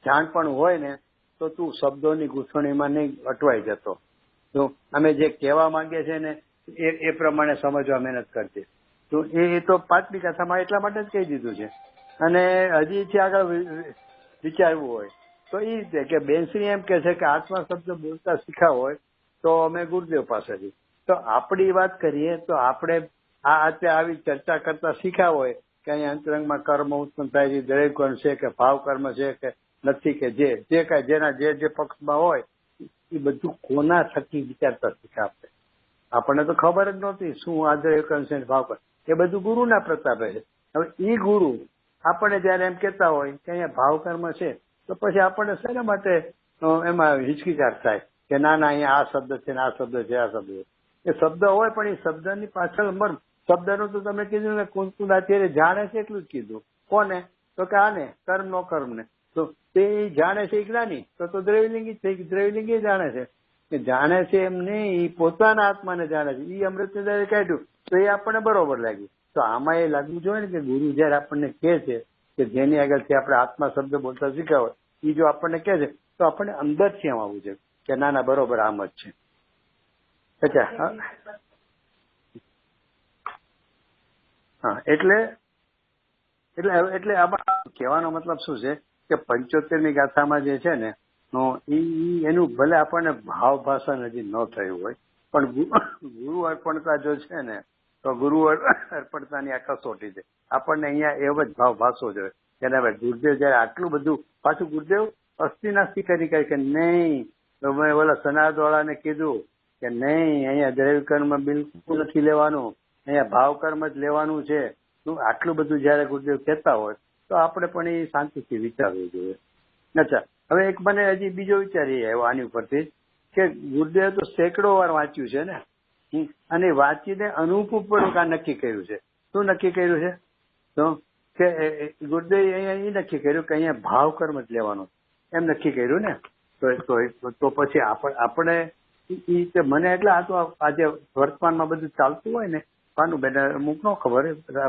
જાણ પણ હોય ને, તો તું શબ્દોની ગૂંથણીમાં નહીં અટવાઈ જતો. તો અમે જે કહેવા માંગીએ છીએ ને એ પ્રમાણે સમજવા મહેનત કરજે. તો એ તો 5મી ગાથામાં એટલા માટે જ કહી દીધું છે. અને હજી છે આગળ વિચારવું હોય તો એ રીતે કે બેનશ્રી એમ કે છે કે આત્મા શબ્દ બોલતા શીખ્યા હોય તો અમે ગુરુદેવ પાસેથી. તો આપણી વાત કરીએ તો આપણે આવી ચર્ચા કરતા શીખ્યા હોય કે અહીંયા અંતરંગમાં કર્મ ઉત્પન્ન થાય છે, દરેક કર્મ છે કે ભાવ કર્મ છે કે નથી, કે જે કાંઈ જેના જે પક્ષમાં હોય એ બધું કોના થકી વિચારતા શીખ્યા આપણે. આપણને તો ખબર જ નહોતી શું આ દરેક કર્મ છે, ભાવ કર્મ, એ બધું ગુરુના પ્રતાપે છે. હવે એ ગુરુ આપણને જયારે એમ કેતા હોય કે અહીંયા ભાવ કર્મ છે તો પછી આપણને શેના માટે એમાં હિચકિચાટ થાય કે ના અહીંયા આ શબ્દ છે ને આ શબ્દ છે, આ શબ્દ છે. એ શબ્દ હોય પણ એ શબ્દની પાછળ મર્મ. શબ્દનું તો તમે કીધું ને કુંકુંદ અત્યારે જાણે છે એટલું જ કીધું. કોને? તો કે આને કર્મ નો કર્મ ને. તો તે જાણે છે જ્ઞાની, તો દ્રવ્યલિંગી થઈ ગઈ. દ્રવ્યલિંગી જાણે છે કે જાણે છે એમ નહીં, એ પોતાના આત્માને જાણે છે. એ અમૃતની દરે કાઢ્યું તો એ આપણને બરોબર લાગ્યું. તો આમાં એ લાગવું જોઈએ ને કે ગુરુ જયારે આપણને કહે છે કે જેની આગળથી આપણે આત્મા શબ્દ બોલતા શીખ્યા હોય એ જો આપણને કહે છે તો આપણને અંદરથી આમ આવવું છે કે ના ના બરોબર આમ જ છે. અચ્છા, હા, એટલે આમાં કહેવાનો મતલબ શું છે કે 75મી ગાથામાં જે છે ને એનું ભલે આપણને ભાવ ભાષણ હજી ન થયું હોય પણ ગુરુ અર્પણતા જો છે ને તો ગુરુ અર્પણતાની આ કસોટી છે. આપણને અહીંયા એવો જ ભાવ ભાષવો જોઈએ કે હવે ગુરુદેવ જયારે આટલું બધું, પાછું ગુરુદેવ અસ્થિનાસ્તિ કરી કે નહીં, મેં ઓલા સનાદવાળાને કીધું કે નહીં, અહીંયા દ્રવ્ય કર્મ બિલકુલ નથી લેવાનું, અહીંયા ભાવ કર્મ જ લેવાનું છે. આટલું બધું જયારે ગુરુદેવ કહેતા હોય તો આપણે પણ એ શાંતિથી વિચારવું જોઈએ. અચ્છા, હવે એક મને હજી બીજો વિચાર એ આવ્યો આની ઉપરથી કે ગુરુદેવે તો સેંકડો વાર વાંચ્યું છે ને, અને વાંચીને અનુભવ પણ કાં નક્કી કર્યું છે. શું નક્કી કર્યું છે? તો કે ગુરુદેવે અહીંયા એ નક્કી કર્યું કે અહીંયા ભાવ કર્મ જ લેવાનો એમ નક્કી કર્યું ને. તો પછી આપણે મને એટલે આ તો આજે વર્તમાનમાં બધું ચાલતું હોય ને ભાનુબેન અમુક નો ખબર,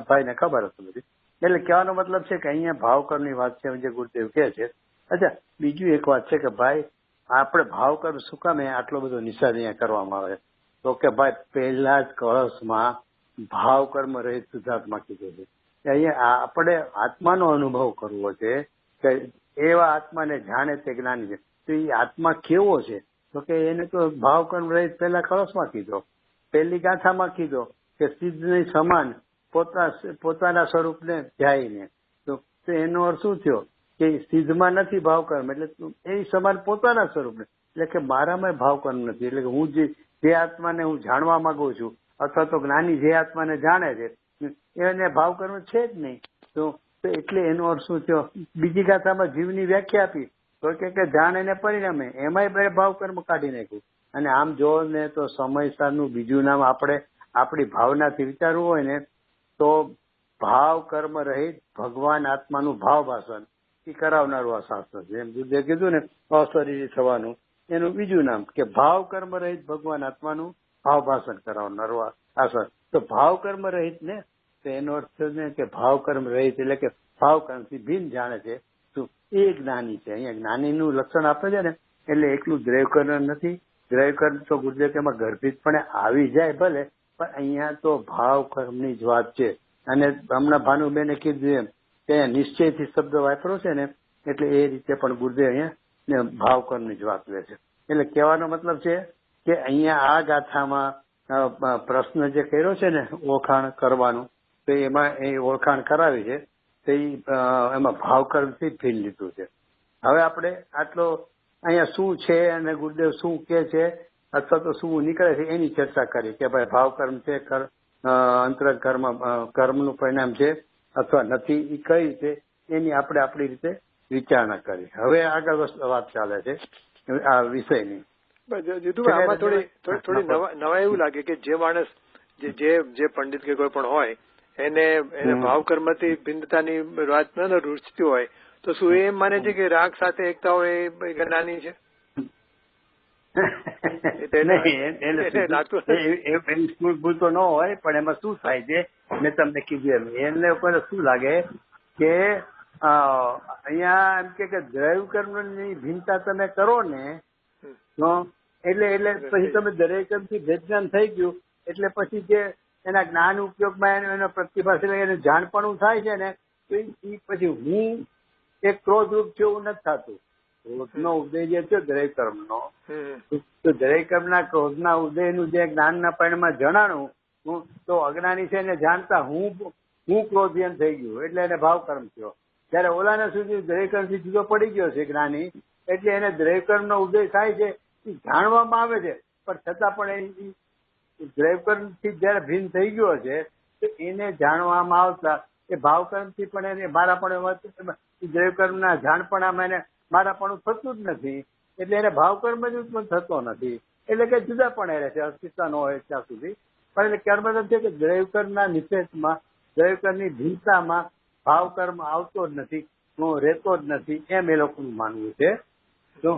ભાઈને ખબર હશે બધી. એટલે કહેવાનો મતલબ છે કે અહીંયા ભાવ કર્મની વાત છે જે ગુરુદેવ કહે છે. અચ્છા, બીજું એક વાત છે કે ભાઈ આપણે ભાવ કર્મ શું કામ આટલો બધો નિષેધ અહીંયા કરવામાં આવે? તો કે ભાઈ પહેલા જ કળશમાં ભાવ કર્મ રહિત શુદ્ધાત્મા કીધું છે. અહીંયા આપણે આત્માનો અનુભવ કરવો છે કે એવા આત્માને જાણે તે જ્ઞાની છે. તો એ આત્મા કેવો છે? તો કે એને તો ભાવ કર્મ રહિત પહેલા કળશમાં કીધો, પહેલી ગાથામાં કીધો કે સિદ્ધની સમાન પોતાના સ્વરૂપને ધ્યાઈને. તો એનો અર્થ શું થયો કે સિદ્ધમાં નથી ભાવ કર્મ, એટલે એ સમાન પોતાના સ્વરૂપને, એટલે કે મારામાં ભાવ કર્મ નથી. એટલે કે હું જે આત્માને હું જાણવા માંગુ છું અથવા તો જ્ઞાની જે આત્માને જાણે છે એને ભાવ કર્મ છે જ નહીં. તો એટલે એનો અર્થ શું થયો? બીજી ગાથામાં જીવની વ્યાખ્યા આપી તો કે જાણે ને પરિણામે એમાંય ભાવ કર્મ કાઢી નાખ્યું. અને આમ જો ને તો સમયસારનું બીજું નામ આપણે આપણી ભાવનાથી વિચારવું હોય ને તો ભાવ કર્મ રહિત ભગવાન આત્માનું ભાવ ભાષણ એ કરાવનારું આ શાસ્ત્ર છે. એમ જે કીધું ને અશરીરી થવાનું એનું બીજું નામ કે ભાવ કર્મ રહિત ભગવાન આત્માનું ભાવ ભાષણ કરાવનારું આ શાસ્ત્ર. તો ભાવ કર્મ રહિત ને તો એનો અર્થ ને કે ભાવ કર્મ રહિત એટલે કે ભાવ કર્મથી ભિન્ન જાણે છે શું એ જ્ઞાની છે. અહીંયા જ્ઞાનીનું લક્ષણ આપે છે ને એટલે એકલું દ્રવ્યકર્મ નથી. દ્રવ્યકર્મ તો ગુરુદેવ તેમાં ગર્ભિતપણે આવી જાય ભલે, પણ અહીંયા તો ભાવ કર્મની જ વાત છે. અને હમણાં ભાનુબેને કીધું એમ કે અહીંયા નિશ્ચયથી શબ્દ વાપરો છે ને એટલે એ રીતે પણ ગુરુદેવ અહીંયા ભાવ કર્મની જ વાત લે છે. એટલે કહેવાનો મતલબ છે કે અહીંયા આ ગાથામાં પ્રશ્ન જે કર્યો છે ને ઓળખાણ કરવાનું, તો એમાં એ ઓળખાણ કરાવી છે તો એમાં ભાવ કર્મથી ભીન લીધું છે. હવે આપણે આટલો અહીંયા શું છે અને ગુરુદેવ શું કે છે અથવા તો શું નીકળે છે એની ચર્ચા કરી કે ભાઈ ભાવ કર્મ છે, અંતર કર્મનું પરિણામ છે અથવા નથી, એ કઈ રીતે એની આપણે આપણી રીતે વિચારણા કરી. હવે આગળ વાત ચાલે છે આ વિષયની. આમાં થોડી નવા એવું લાગે કે જે માણસ જે પંડિત કે કોઈ પણ હોય એને ભાવ કર્મથી ભિન્નતાની વાત ન રૂચતી હોય તો શું એ માને છે કે રાગ સાથે એકતા હોય એ જ્ઞાની છે? ભૂલ તો ન હોય, પણ એમાં શું થાય છે મેં તમને કીધું એમ એને ઉપર શું લાગે કે અહીંયા એમ કે દ્રવ્ય કર્મની ભિન્નતા તમે કરો ને એટલે પછી તમે દરેક કર્મથી ભેદજ્ઞાન થઈ ગયું એટલે પછી જે એના જ્ઞાન ઉપયોગમાં એનો પ્રતિભા એને જાણપણું થાય છે ને તો એ પછી હું એક ક્રોધરૂપ છે એવું નથી થતું. ક્રોધનો ઉદય જે છે દરેક કર્મનો, તો દરેક કર્મના ક્રોધના ઉદયનું જે જ્ઞાનના પરિણામમાં જણાણું તો અજ્ઞાની છે એને જાણતા હું ક્રોધિયન થઈ ગયું એટલે એને ભાવ કર્મ થયો. જયારે ઓલાને સુધી દરેક કર્મથી જુદો પડી ગયો છે જ્ઞાની એટલે એને દરેક કર્મનો ઉદય થાય છે એ જાણવામાં આવે છે, પણ છતાં પણ દ્રવ્યકર્મથી જયારે ભિન્ન થઈ ગયો છે તો એને જાણવામાં આવતા એ ભાવકર્મથી પણ એને મારાપણ દ્રવ્યકર્મના જાણપણામાં એને મારાપણું થતું જ નથી એટલે એને ભાવકર્મ જ ઉત્પન્ન થતો નથી. એટલે કે જુદા પણ રહે છે, અસ્તિત્વ ન હોય ત્યાં સુધી. પણ એટલે કર્મ છે કે દ્રવ્યકર્મના નિષેધમાં દ્રવ્યકર્મની ભિન્નતામાં ભાવકર્મ આવતો જ નથી, રહેતો જ નથી એમ એ લોકોનું માનવું છે. તો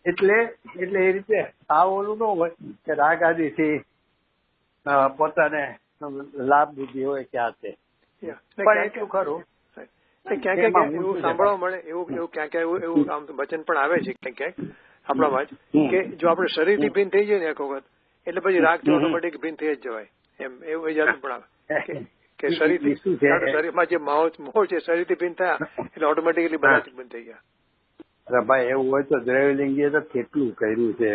એટલે એ રીતે આ ઓલું ન હોય કે રાગ આદિથી પોતાને લાભ બુદ્ધિ હોય ક્યાં તે પણ એટલું ખરું ક્યાંક એવું સાંભળવા મળે એવું ક્યાંક એવું આમ વચન પણ આવે છે ક્યાંક ક્યાંક આપણામાં જ કે જો આપણે શરીરથી ભિન્ન થઈ જાય ને એક વખત એટલે પછી રાગથી ઓટોમેટિક ભિન્ન થઈ જ જવાય એમ એવું જાતનું પણ આવે કે શરીરમાં જે મોહ છે શરીરથી ભિન્ન થયા એટલે ઓટોમેટિકલી બધાથી ભિન્ન થઈ ગયા. અરે ભાઈ એવું હોય તો દ્રવ્યલિંગીએ તો કેટલું કર્યું છે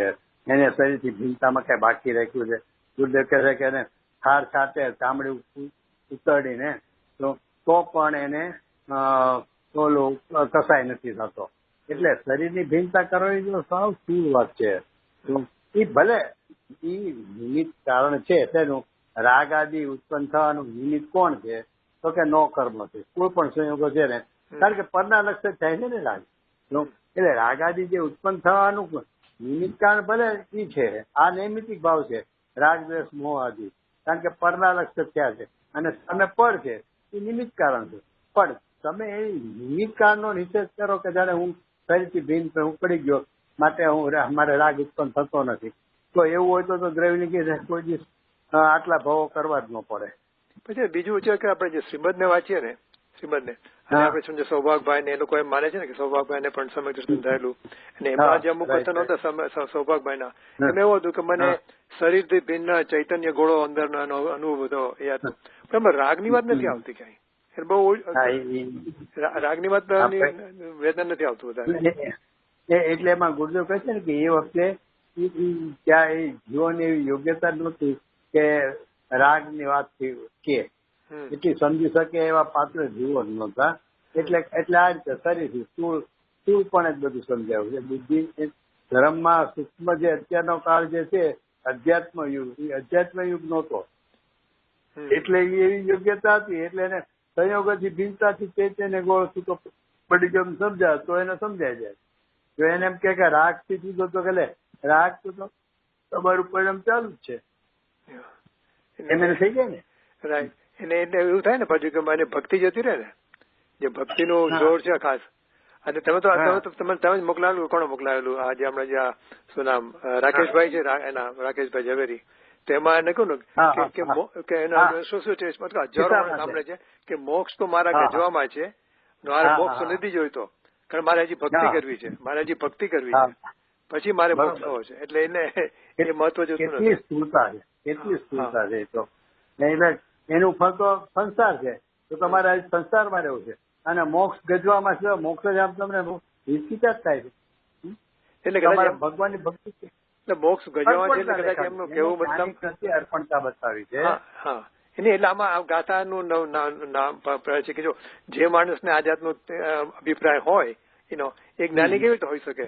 એને શરીરથી ભિન્નતામાં કઈ બાકી રાખ્યું છે. ગુરુદેવ કહે છે કે એને ખાર સાથે ચામડી ઉતરડીને તો પણ એને ઓલું કસાય નથી થતો. એટલે શરીરની ભિન્નતા કરવી જો સાવ સ્થૂળ વાત છે. એ ભલે એ નિમિત્ત કારણ છે તેનું રાગ આદિ ઉત્પન્ન થવાનું નિમિત્ત કોણ છે તો કે નો કર્મ છે. કોઈ પણ સંયોગો છે ને કારણ કે પરના લક્ષ થાય છે ને રાગ એટલે રાગ આદિ જે ઉત્પન્ન થવાનું નિમિત્ત કારણ ભલે એ છે આ નૈમિતિક ભાવ છે રાગ દ્વેષ મોહ આદિ કારણ કે પરના લક્ષ થયા છે અને સામે પર છે એ નિમિત્ત કારણ છે. પણ તમે એ નિમિત્ત કારણનો નિષેધ કરો કે જાણે હું ફરીથી ભિન્ન હું પડી ગયો માટે મારે રાગ ઉત્પન્ન થતો નથી તો એવું હોય તો દ્રવ્યલિંગી કોઈ દિવસ આટલા ભાવો કરવા જ ન પડે. પછી બીજું છે કે આપણે જે શ્રીમદને વાંચીએ ને શ્રીમદને અને આપણે સમજો સૌભાગભાઈ ને એ લોકો એમ માને છે ને કે સૌભાગભાઈ ને પણ સમય દર્શન થયેલું અને એમાં જે અમુક વચન હતા સૌભાગભાઈ એમ એવું હતું કે મને શરીરથી ભિન્ન ચૈતન્ય ગોળો અંદરનો અનુભવ હતો એ હતો પણ એમાં રાગની વાત નથી આવતી ક્યાંય. બહુ રાગની વાત વેદન નથી આવતું વધારે. એટલે એમાં ગુરુદેવ કહે છે ને કે એ વખતે ત્યાં એ જીવોની એવી યોગ્યતા નહોતી કે રાગની વાત કે એટલી સમજી શકે એવા પાત્ર જીવો નહોતા. એટલે આ રીતે શરીરથી સ્થૂળ પણ જ બધું સમજાયું છે. બુદ્ધિ ધર્મમાં સૂક્ષ્મ જે અત્યારનો કાળ જે છે અધ્યાત્મ યુગ એ અધ્યાત્મ યુગ નહોતો એટલે એવી યોગ્યતા હતી એટલે એને સંયોગોથી ભિન્નતાથી ચૈતન્ય ગોળ છૂટો પડી ગયો સમજાય તો એને સમજાય જાય. જો એને એમ કે રાગથી જુદો તો કે રાગ તો તમારું પરિણામ ચાલુ જ છે એમ એને થઈ જાય ને. રાઈટ. એને એટલે એવું થાય ને પાછું કે મને ભક્તિ જતી રહે ને જે ભક્તિનું જોર છે ખાસ. અને તમે જ મોકલાવેલું કોણ મોકલાવેલું આ જે હમણાં જે શું નામ રાકેશભાઈ છે એના રાકેશભાઈ ઝવેરી તેમાં એને કહ્યું ને કે એના શું છે હજારો સાંભળે છે કે મોક્ષ તો મારા ગજવામાં છે મારે મોક્ષ નથી જોઈતો કારણ મારે હજી ભક્તિ કરવી છે પછી મારે મોક્ષ થવો છે એટલે એને એ મહત્વ જોતું નથી. કેટલી સ્થૂળતા છે તો એનું ફળ તો સંસાર છે તો તમારે સંસારમાં રહેવું છે અને મોક્ષ ગજવામાં છે મોક્ષ જ આમ તમને હિચકિચાટ થાય છે એટલે ભગવાનની ભક્તિ છે એટલે મોક્ષ ગજવામાં છે એટલે કદાચ એમનું કેવું મતલબ અર્પણતા બતાવી છે. હા એટલે આમાં ગાથાનું નામ છે કે જો જે માણસને આ જાતનો અભિપ્રાય હોય એનો એક જ્ઞાની કેવી રીતે હોઈ શકે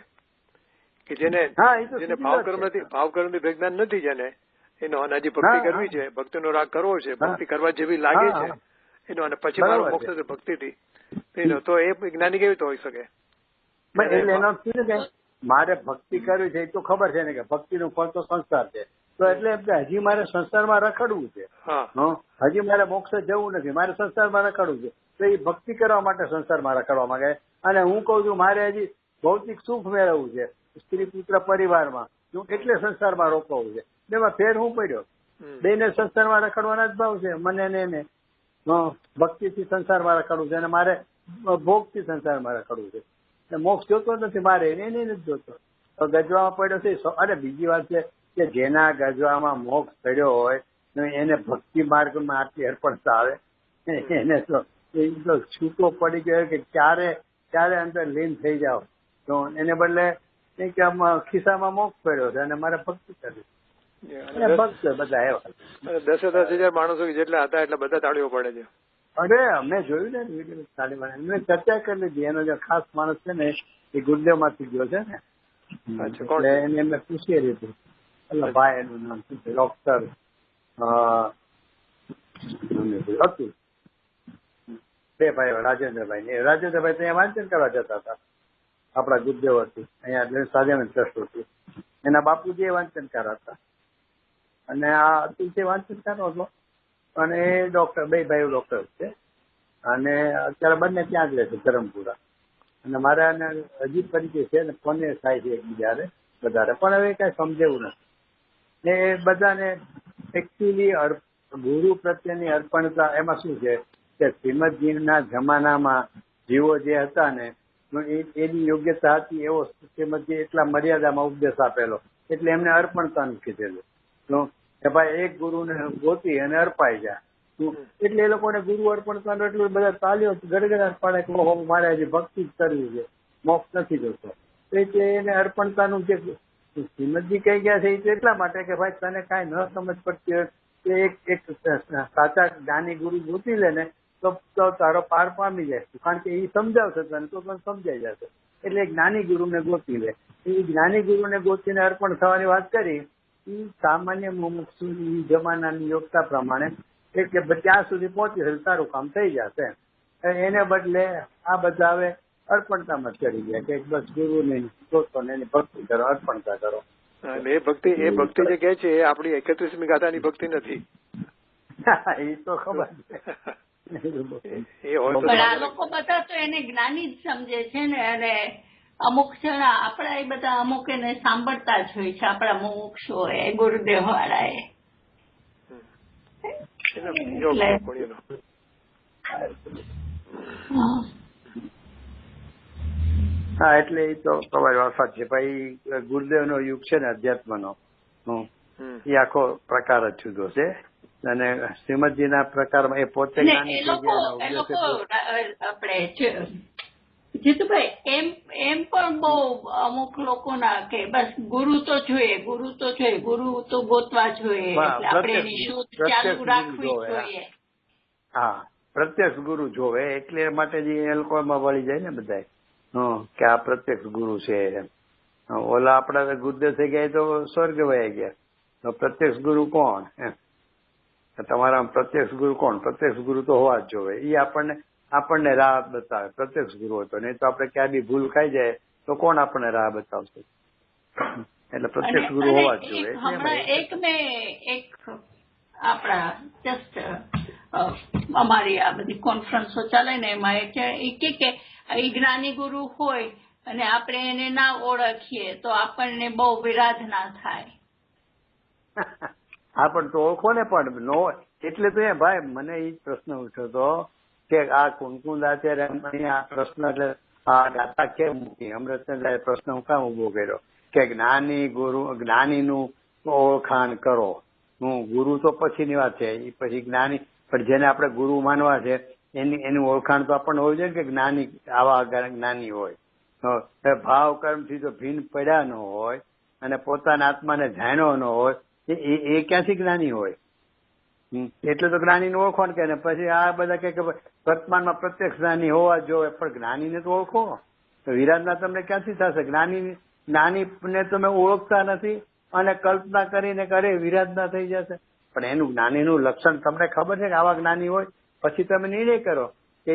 કે જેને ભાવકર્મથી વિજ્ઞાન નથી જેને એનો અને હજી ભક્તિ કરવી છે ભક્તિનો રાગ કરવો છે ભક્તિ કરવા જેવી લાગે છે એનો અને પછી મારો મોક્ષ છે ભક્તિથી તો એ જ્ઞાની કેવી રીતે હોઈ શકે. મારે ભક્તિ કરવી છે એ તો ખબર છે ને કે ભક્તિનું ફળ તો સંસાર છે તો એટલે એમ કે હજી મારે સંસારમાં રખડવું છે હજી મારે મોક્ષ જવું નથી મારે સંસારમાં રખડવું છે તો એ ભક્તિ કરવા માટે સંસારમાં રખડવા માંગે અને હું કઉ છું મારે હજી ભૌતિક સુખ મેળવવું છે સ્ત્રી પુત્ર પરિવારમાં એટલે સંસારમાં રોકવું છે એમાં ફેર હું પડ્યો બેને સંસારમાં રખડવાના જ ભાવ છે મને ને એને ભક્તિથી સંસારમાં રખડવું છે અને મારે ભોગથી સંસારમાં રખડવું છે. મોક્ષ જોતો નથી મારે એને નથી જોતો તો ગજવામાં પડ્યો છે. અને બીજી વાત છે કે જેના ગજવામાં મોક્ષ પડ્યો હોય એને ભક્તિ માર્ગમાં આટલી અર્પણતા આવે એને તો છૂટો પડી ગયો કે ક્યારે અંદર લીન થઈ જાવ તો એને બદલે કે ખિસ્સામાં મોક્ષ પડ્યો છે અને મારે ભક્તિ કરવી. બધા એવા 10,000 માણસો જેટલા હતા એટલે બધા તાળીઓ પડે છે. અરે અમે જોયું ને વિડીયો તાલીમ એમને ચર્ચા કરી લીધી એનો જે ખાસ માણસ છે ને એ ગુરુદેવ માંથી ગયો છે ને એટલે એને એમને પૂછી લીધું એટલે ભાઈ એનું નામ શું છે ડોક્ટર હતું બે ભાઈ રાજેન્દ્રભાઈ ત્યાં વાંચન કરવા જતા હતા આપણા ગુરુદેવ હતી અહીંયા સાધ્યાનંદ ટ્રસ્ટ હતું એના બાપુજી વાંચન કરા હતા અને આ અતુલજી વાંચન કરો હતો અને એ ડોક્ટર બે ભાઈ ડોક્ટર છે અને અત્યારે બંને ત્યાં જ રહે છે ધરમપુરા અને મારા હજી પરિચય છે ને ફોને થાય છે એકબીજાને વધારે પણ હવે કઈ સમજેવું નથી ને બધાને એકચ્યુઅલી ગુરુ પ્રત્યેની અર્પણતા એમાં શું છે કે શ્રીમદજીના જમાનામાં જીવો જે હતા ને એની યોગ્યતા હતી એવો શ્રીમદજી એટલા મર્યાદામાં ઉપદેશ આપેલો એટલે એમને અર્પણતાનું કીધેલું કે ભાઈ એક ગુરુને ગોતી અને અર્પાઈ જાય. એટલે એ લોકોને ગુરુ અર્પણતાનો એટલું બધા તાલીઓ ગડગડાટ પાડે કે મારે હજી ભક્તિ જ કરવી છે, મોક્ષ નથી જોતો. એટલે એને અર્પણતાનું જે શ્રીમદજી કહી ગયા છે એ એટલા માટે કે ભાઈ તને કાંઈ ન સમજ પડતી હોય કે એક સાચા જ્ઞાની ગુરુ ગોતી લે ને તો તારો પાર પામી જાય, કારણ કે એ સમજાવશે તને તો તને સમજાઈ જશે. એટલે જ્ઞાની ગુરુને ગોતી લે. એ જ્ઞાની ગુરુને ગોતીને અર્પણ થવાની વાત કરી એ સામાન્ય મુમુક્ષુ જમાનાની યોગ્યતા પ્રમાણે કે ત્યાં સુધી પહોંચી તારું કામ થઈ જશે. એને બદલે આ બધા હવે અર્પણતામાં ચડી ગયા કે બસ ગુરુને ગોતો ને એની ભક્તિ કરો, અર્પણતા કરો. એ ભક્તિ જે કહે છે એ આપણી 31મી ગાથાની ભક્તિ નથી. એ તો ખબર છે. પણ આ લોકો બધા તો એને જ્ઞાની જ સમજે છે ને, અને અમુક જણા આપણા એ બધા અમુક એને સાંભળતા જ હોય છે, આપણા મુમુક્ષો એ ગુરુદેવ વાળા એ. હા એટલે એ તો તમારી વાત સાચી છે ભાઈ. ગુરુદેવનો યુગ છે ને અધ્યાત્મનો, એ આખો પ્રકાર જ જુદો છે અને શ્રીમદજીના પ્રકારમાં એ પોતે આપણે જીતુભાઈ એમ પણ બહુ અમુક લોકોના કે બસ ગુરુ તો જોઈએ, ગુરુ તો ગોતવા જોઈએ, એટલે આપણે એની શોધ ચાલુ રાખવી જોઈએ. હા, પ્રત્યક્ષ ગુરુ જોવે એટલે માટે જ એ લોકોમાં વળી જાય ને બધા કે આ પ્રત્યક્ષ ગુરુ છે. ઓલા આપડા ગુરુદેવ થઈ ગયા તો સ્વર્ગ વયા ગયા, તો પ્રત્યક્ષ ગુરુ કોણ? તમારા પ્રત્યક્ષ ગુરુ કોણ? પ્રત્યક્ષ ગુરુ તો હોવા જ જોવે. એ આપણને રાહ બતાવે. પ્રત્યક્ષ ગુરુ હતો, નહીં તો આપણે ક્યાં બી ભૂલ ખાઈ જાય તો કોણ આપણને રાહ બતાવશે? એટલે પ્રત્યક્ષ ગુરુ હોવા જ જોવે. એક આપણા જસ્ટ અમારી આ બધી કોન્ફરન્સો ચાલે ને એમાં એ કે જ્ઞાની ગુરુ હોય અને આપણે એને ના ઓળખીએ તો આપણને બહુ વિરાધ ના થાય. હા પણ તો ઓળખો ને, પણ નો એટલે તો એ ભાઈ મને એ પ્રશ્ન ઉઠ્યો હતો કે આ કુંકુંદ અત્યારે આ પ્રશ્ન એટલે આ ગાથા કેમ મૂકી? અમૃતચંદ્ર પ્રશ્ન હું કામ ઉભો કર્યો કે જ્ઞાનીનું ઓળખાણ કરો. ગુરુ તો પછીની વાત છે, એ પછી જ્ઞાની, પણ જેને આપણે ગુરુ માનવા છે એની ઓળખાણ તો આપણને હોવી જોઈએ કે જ્ઞાની આવા જ્ઞાની હોય. ભાવ કર્મથી જો ભીન પડ્યા ન હોય અને પોતાના આત્માને જાણ્યો ન હોય એ ક્યાંથી જ્ઞાની હોય? એટલે તો જ્ઞાનીને ઓળખો કે પછી આ બધા કે વર્તમાનમાં પ્રત્યક્ષ જ્ઞાની હોવા જોઈએ, પણ જ્ઞાનીને તો ઓળખો. વિરાટના તમને ક્યાંથી થશે? જ્ઞાનીને તમે ઓળખતા નથી અને કલ્પના કરીને કરે વિરાટના થઈ જશે. પણ એનું જ્ઞાનીનું લક્ષણ તમને ખબર છે કે આવા જ્ઞાની હોય, પછી તમે નિર્ણય કરો કે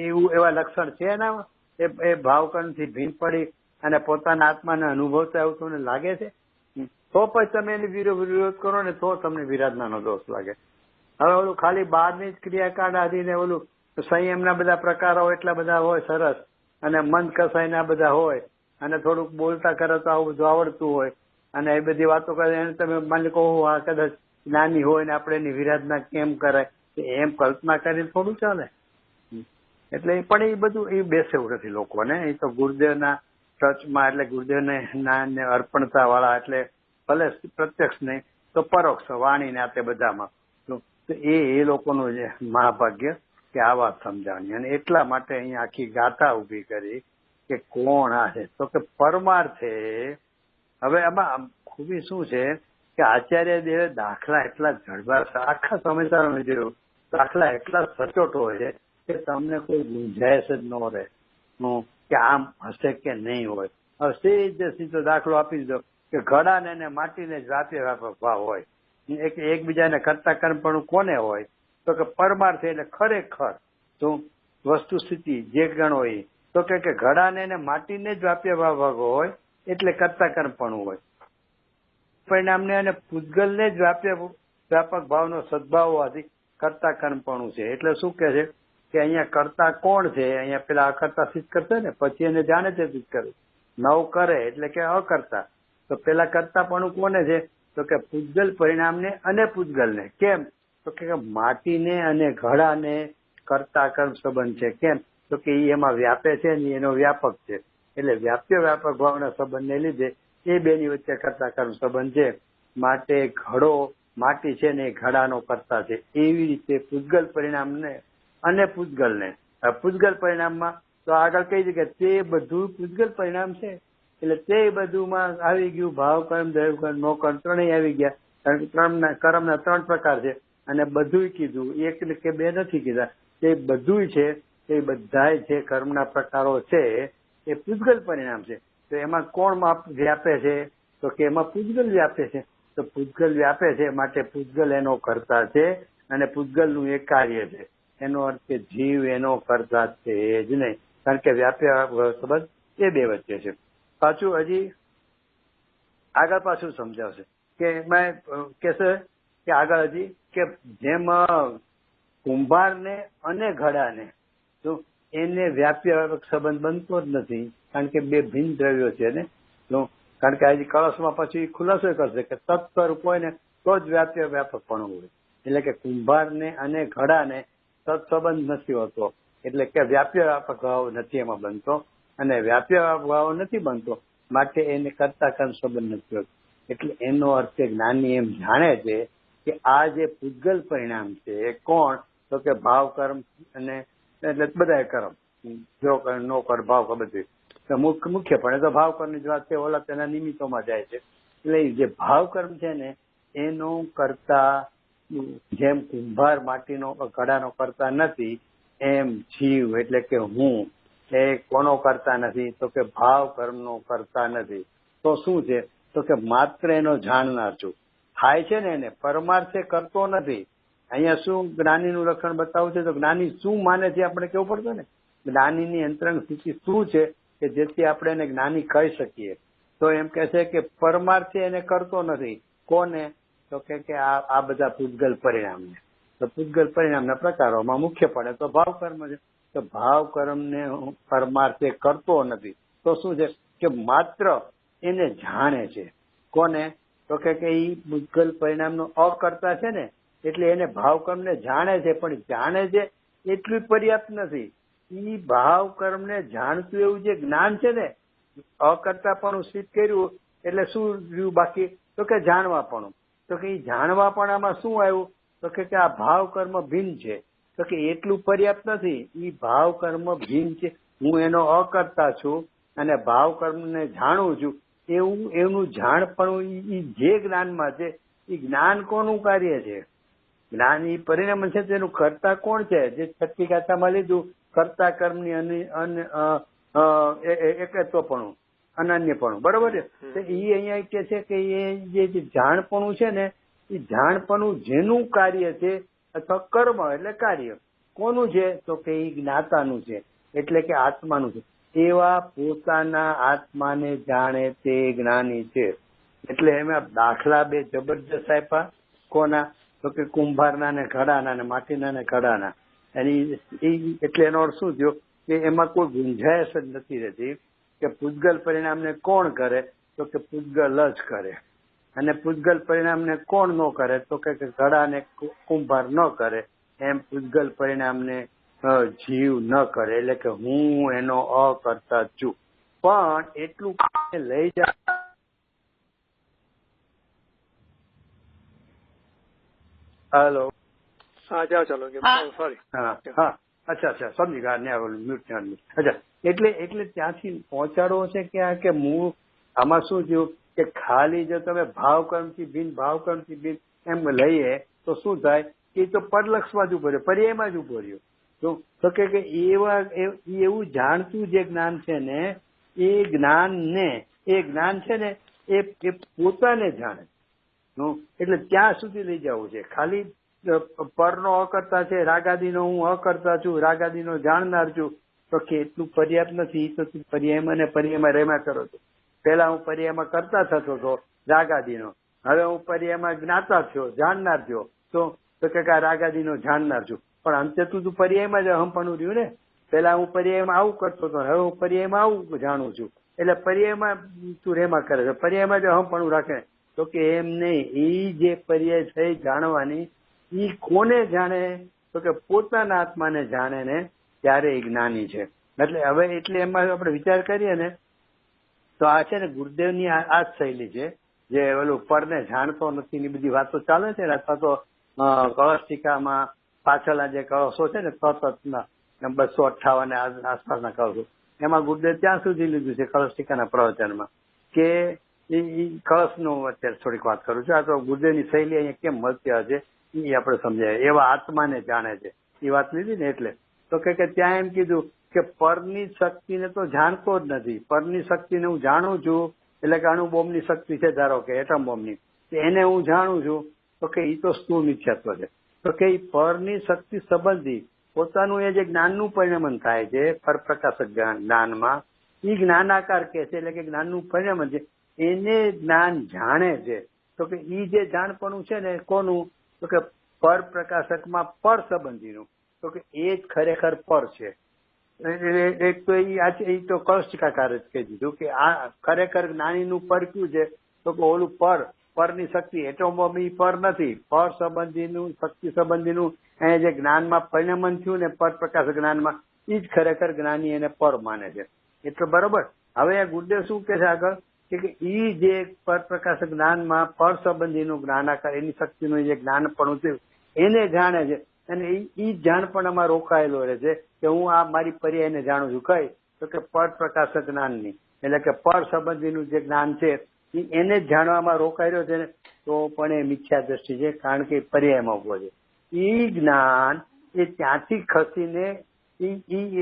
એવું એવા લક્ષણ છે એના, એ ભાવકણથી ભીન પડી અને પોતાના આત્માને અનુભવતા એવું તમને લાગે છે, તો પછી તમે એની વિરોધ કરો ને તો તમને વિરાધનાનો દોષ લાગે. હવે ઓલું ખાલી બહારની જ ક્રિયાકાંડ આધીને ઓલું સંયમના બધા પ્રકારો એટલા બધા હોય સરસ, અને મન કસાઈના બધા હોય, અને થોડુંક બોલતા કરે તો આવું બધું આવડતું હોય, અને એ બધી વાતો કરે એને તમે મને કહો આ કદાચ જ્ઞાની હોય ને આપણે એની વિરાધના કેમ કરાય, એમ કલ્પના કરીને થોડું ચાલે. એટલે પણ એ બધું એ બેસેવું નથી લોકોને. એ તો ગુરુદેવના ટચમાં, એટલે ગુરુદેવને અર્પણતા વાળા, એટલે ભલે પ્રત્યક્ષ નહીં તો પરોક્ષ વાણીને આ તે બધામાં, તો એ લોકોનું જે મહાભાગ્ય કે આ વાત સમજાવવાની. અને એટલા માટે અહીંયા આખી ગાથા ઉભી કરી કે કોણ આ છે, તો કે પરમાર્થે. હવે આમાં ખૂબી શું છે કે આચાર્ય દેવે દાખલા એટલા જડબા, આખા સમાચારમાં જોયું દાખલા એટલા સચોટ હોય છે કે તમને કોઈ ગુંજાયશ જ ન રહે કે આમ હશે કે નહીં હોય. હવે સીધો દાખલો આપી દીધો કે ઘડાને ને માટીને જ વ્યાપક ભાવ હોય. એકબીજાને કરતા કર્મપણું કોને હોય? તો કે પરમાર્થ એટલે ખરેખર શું વસ્તુ સ્થિતિ જે ગણો એ, તો કે ઘડાને ને માટીને જ વ્યાપ્ય હોય એટલે કરતા કર્મપણું હોય. પરિણામને અને પૂતગલને જ વ્યાપક ભાવનો સદભાવ હોવાથી કરતા કર્મપણું છે. એટલે શું કે છે કે અહીંયા કરતા કોણ છે? અહીંયા પેલા અકર્તા સિદ્ધ કરશે ને, પછી એને જાણે તે સિદ્ધ કરે. નવ કરે એટલે કે અકર્તા. તો પેલા કરતાપણું કોને છે? તો કે પૂતગલ પરિણામને અને પૂતગલને. કેમ? તો કે માટીને અને ઘડાને કરતા કર્મ સંબંધ છે. કેમ? તો કે એમાં વ્યાપે છે ને એનો વ્યાપક છે. એટલે વ્યાપ્ય વ્યાપક ભાવના સંબંધને લીધે એ બેની વચ્ચે કરતા કર્મ સંબંધ છે. માટે ઘડો માટી છે ને એ ઘડાનો કરતા છે. એવી રીતે પૂતગલ પરિણામને અને પૂતગલને પૂતગલ પરિણામમાં તો આગળ કહી છે કે તે બધું પૂતગલ પરિણામ છે. એટલે તે બધુંમાં આવી ગયું ભાવ કર્મ, દૈવ કર્મ, નો કર્મ ત્રણેય આવી ગયા. કારણ કે કર્મના 3 પ્રકાર છે અને બધુંય કીધું, એક કે બે નથી કીધા. તે બધુંય છે, એ બધાય જે કર્મના પ્રકારો છે એ પૂતગલ પરિણામ છે. તો એમાં કોણ વ્યાપે છે? તો કે એમાં પૂતગલ વ્યાપે છે. તો પૂતગલ વ્યાપે છે માટે પૂતગલ એનો કરતા છે અને પૂતગલનું એ કાર્ય છે. એનો અર્થ કે જીવ એનો કરતા છે જ નહીં, કારણ કે વ્યાપ્ય સંબંધ એ બે વચ્ચે છે. પાછું હજી આગળ પાછું સમજાવશે કે એમાં કહેશે કે આગળ હજી કે જેમ કુંભારને અને ઘડાને તો એને વ્યાપ્ય સંબંધ બનતો જ નથી, કારણ કે બે ભિન્ન દ્રવ્યો છે ને. કારણ કે હજી કળશમાં પછી ખુલાસો કરશે કે તત્સ્વરૂપ હોય ને તો જ વ્યાપ્ય વ્યાપકપણું હોય. એટલે કે કુંભારને અને ઘડાને તત્સંબંધ નથી હોતો, એટલે કે વ્યાપ્ય વ્યાપક ભાવ નથી એમાં બનતો, અને વ્યાપ્ય ભાવ નથી બનતો માટે એને કરતા કર્મ સંબંધ નથી હોતો. એટલે એનો અર્થ જ્ઞાની એમ જાણે છે કે આ જે પૂતગલ પરિણામ છે એ કોણ? તો કે ભાવ કર્મ અને એટલે બધા કર્મ, જો કર, નો કર, ભાવ કર, બધું મુખ્યપણે તો ભાવ કર્મની જ વાત છે. ઓલા તેના નિમિત્તોમાં જાય છે. એટલે જે ભાવ કર્મ છે ને એનો કરતા, જેમ કુંભાર માટીનો ઘડાનો કરતા નથી એમ જીવ એટલે કે હું એ કોનો કરતા નથી? તો કે ભાવ કર્મનો કરતા નથી. તો શું છે? તો કે માત્ર એનો જાણનાર છું. થાય છે ને એને પરમાર્થે કરતો નથી. અહીંયા શું જ્ઞાનીનું લક્ષણ બતાવું છે? તો જ્ઞાની શું માને છે આપણે કેવું પડતું ને. જ્ઞાનીની અંતરંગ સ્થિતિ શું છે કે જેથી આપણે એને જ્ઞાની કહી શકીએ? તો એમ કે છે કે પરમાર્થે એને કરતો નથી. કોને? તો કે આ બધા પૂતગલ પરિણામને. તો પૂતગલ પરિણામના પ્રકારોમાં મુખ્યપણે તો ભાવ કર્મ છે. તો ભાવ કર્મને પરમાર્થે કરતો નથી. તો શું છે કે માત્ર એને જાણે છે. કોને? તો કે એ પૂતગલ પરિણામનો અકર્તા છે ને, એટલે એને ભાવ કર્મને જાણે છે, પણ જાણે છે એટલું પર્યાપ્ત નથી. એ ભાવ કર્મને જાણતું એવું જે જ્ઞાન છે ને, અકર્તાપણું સિદ્ધ કર્યું એટલે શું રહ્યું બાકી? તો કે જાણવાપણું. તો કે એ જાણવાપણામાં શું આવ્યું? તો કે આ ભાવ કર્મ ભિન્ન છે. તો કે એટલું પર્યાપ્ત નથી. એ ભાવ કર્મ ભિન્ન છે, હું એનો અકર્તા છું અને ભાવ કર્મને જાણું છું, એવું એનું જાણપણું એ જે જ્ઞાનમાં છે એ જ્ઞાન કોનું કાર્ય છે? જ્ઞાન એ પરિણામ છે તેનું કરતા કોણ છે? જે છઠ્ઠી ગાથામાં લીધું કરતા કર્મની એકત્વપણું, અનન્યપણું, બરોબર છે. તો એ અહીંયા કે છે કે એ જે જાણપણું છે ને એ જાણપણું જેનું કાર્ય છે અથવા કર્મ એટલે કાર્ય કોનું છે? તો કે એ જ્ઞાતાનું છે, એટલે કે આત્માનું છે. એવા પોતાના આત્માને જાણે તે જ્ઞાની છે. એટલે એમાં દાખલા બે જબરજસ્ત આપ્યા. કોના? તો કે કુંભારના ને ઘડાના ને માટીના ને ઘડાના. એટલે એનો અર્થ શું થયો કે એમાં કોઈ ગુંજાયશ જ નથી રહેતી કે પૂતગલ પરિણામને કોણ કરે? તો કે પૂતગલ જ કરે. અને પૂતગલ પરિણામને કોણ ન કરે? તો કે ઘડાને કુંભાર ન કરે. એમ પૂતગલ પરિણામને જીવ ન કરે. એટલે કે હું એનો અકર્તા છું. પણ એટલું લઈ જાય. હેલો, હા જાઓ ચાલો. સોરી. હા અચ્છા સમજી ગયા. મ્યુટ. અચ્છા, એટલે ત્યાંથી પહોંચાડવો છે કે હું આમાં શું થયું કે ખાલી જો તમે ભાવ કર્મથી ભિન્ન, ભાવ કર્મથી ભિન્ન એમ લઈએ તો શું થાય કે તો પરલક્ષમાં જ ઉભો રહ્યો, પર્યાયમાં જ ઉભો રહ્યો. તો કે એવું જાણતું જે જ્ઞાન છે ને એ જ્ઞાન છે ને એ પોતાને જાણે. એટલે ત્યાં સુધી લઈ જવું છે. ખાલી પરનો અકર્તા છે, રાગાદીનો હું અકર્તા છું, રાગાદીનો જાણનાર છું, તો કે એટલું પર્યાપ્ત નથી. તો પર્યાયમાં ને પર્યાયમાં રેમા કરો છો. પેલા હું પર્યાયમાં કરતા થતો હતો રાગાદીનો, હવે હું પર્યાયમાં જ્ઞાતા થયો, જાણનાર થયો. તો કે રાગાદીનો જાણનાર છું, પણ અંતે તું પર્યાયમાં જ અહમપણું રહ્યું ને. પેલા હું પર્યાયમાં આવું કરતો હતો, હવે હું પર્યાયમાં આવું જાણું છું. એટલે પર્યાયમાં તું રેમા કરે છે, પર્યાયમાં જ અહમપણું રાખે. તો કે એમ નહીં, એ જે પર્યાય થઈ જાણવાની ઈ કોને જાણે તો કે પોતાના આત્માને જાણે ને ત્યારે એ જ્ઞાની છે. એટલે એમાં આપણે વિચાર કરીએ ને તો આ છે ને ગુરુદેવની આ જ શૈલી છે, જે ઓલું પરને જાણતો નથી ની બધી વાતો ચાલે છે ને, અથવા તો કળશ ટીકામાં પાછળના જે કળશો છે ને તતના 258 આસપાસના કળશો, એમાં ગુરુદેવ ત્યાં સુધી લીધું છે કળશ ટીકાના પ્રવચનમાં કે કળશનું અત્યારે થોડીક વાત કરું છું. આ તો ગુરુદેવની શૈલી અહીંયા કેમ મળતી હશે એ આપણે સમજાય. એવા આત્માને જાણે છે એ વાત લીધી ને એટલે તો કે ત્યાં એમ કીધું કે પરની શક્તિને તો જાણતો જ નથી. પરની શક્તિને હું જાણું છું, એટલે કે અણુ બોમ્બની શક્તિ છે ધારો કે એટમ બોમ્બની, એને હું જાણું છું તો કે એ તો સ્થૂળ મિથ્યાત્વ છે. તો કે એ પરની શક્તિ સંબંધી પોતાનું એ જે જ્ઞાનનું પરિણમન થાય છે પરપ્રકાશક જ્ઞાનમાં, એ જ્ઞાનાકાર કે છે, એટલે કે જ્ઞાનનું પરિણમન છે, એને જ્ઞાન જાણે છે. તો કે એ જે જાણપણું છે ને કોનું તો કે પર પ્રકાશકમાં પર સંબંધીનું, તો કે એ જ ખરેખર પર છે. એક તો એ તો કળશિકાકાર જ કહી દીધું કે આ ખરેખર જ્ઞાનીનું પર કયું છે તો કે ઓલું પરની શક્તિ એટમ બોમ્બ ઈ પર નથી, પર સંબંધીનું શક્તિ સંબંધીનું અહીંયા જે જ્ઞાનમાં પરિણમન થયું ને પર પ્રકાશક જ્ઞાનમાં, એ જ ખરેખર જ્ઞાની એને પર માને છે. એટલે બરોબર. હવે આ ગુરુદેવ શું કે છે આગળ કે ઈ જે પર પ્રકાશક જ્ઞાનમાં પર સંબંધીનું જ્ઞાનાકાર એની શક્તિનું જે જ્ઞાનપણું થયું એને જાણે છે, અને ઈ જાણપણામાં રોકાયેલો રહે છે કે હું આ મારી પર્યાયને જાણું છું. કઈ તો કે પર પ્રકાશક જ્ઞાનની, એટલે કે પર સંબંધીનું જે જ્ઞાન છે એને જ જાણવામાં રોકાયેલો છે ને, તો પણ એ મિથ્યા દ્રષ્ટિ છે, કારણ કે પર્યાયમાં ઉભો છે. ઈ જ્ઞાન એ ત્યાંથી ખસીને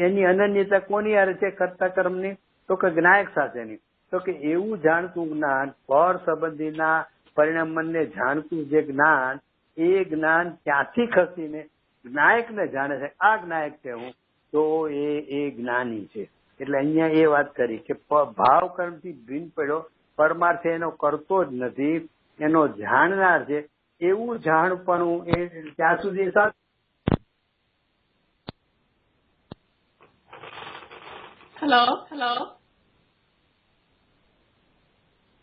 એની અનન્યતા કોની હારે છે કર્તા કર્મની તો કે જ્ઞાયક સાથેની. તો કે એવું જાણતું જ્ઞાન, પર સંબંધીના પરિણમનને જાણતું જે જ્ઞાન, એ જ્ઞાન ત્યાંથી ખસીને જ્ઞાયકને જાણે છે. આ જ્ઞાયક છે હું, તો એ જ્ઞાની છે. એટલે અહીંયા એ વાત કરી કે ભાવ કર્મથી ભિન્ન પડ્યો, પરમાર્થ એનો કરતો જ નથી, એનો જાણનાર છે. એવું જાણપણું એ ત્યાં સુધી હેલો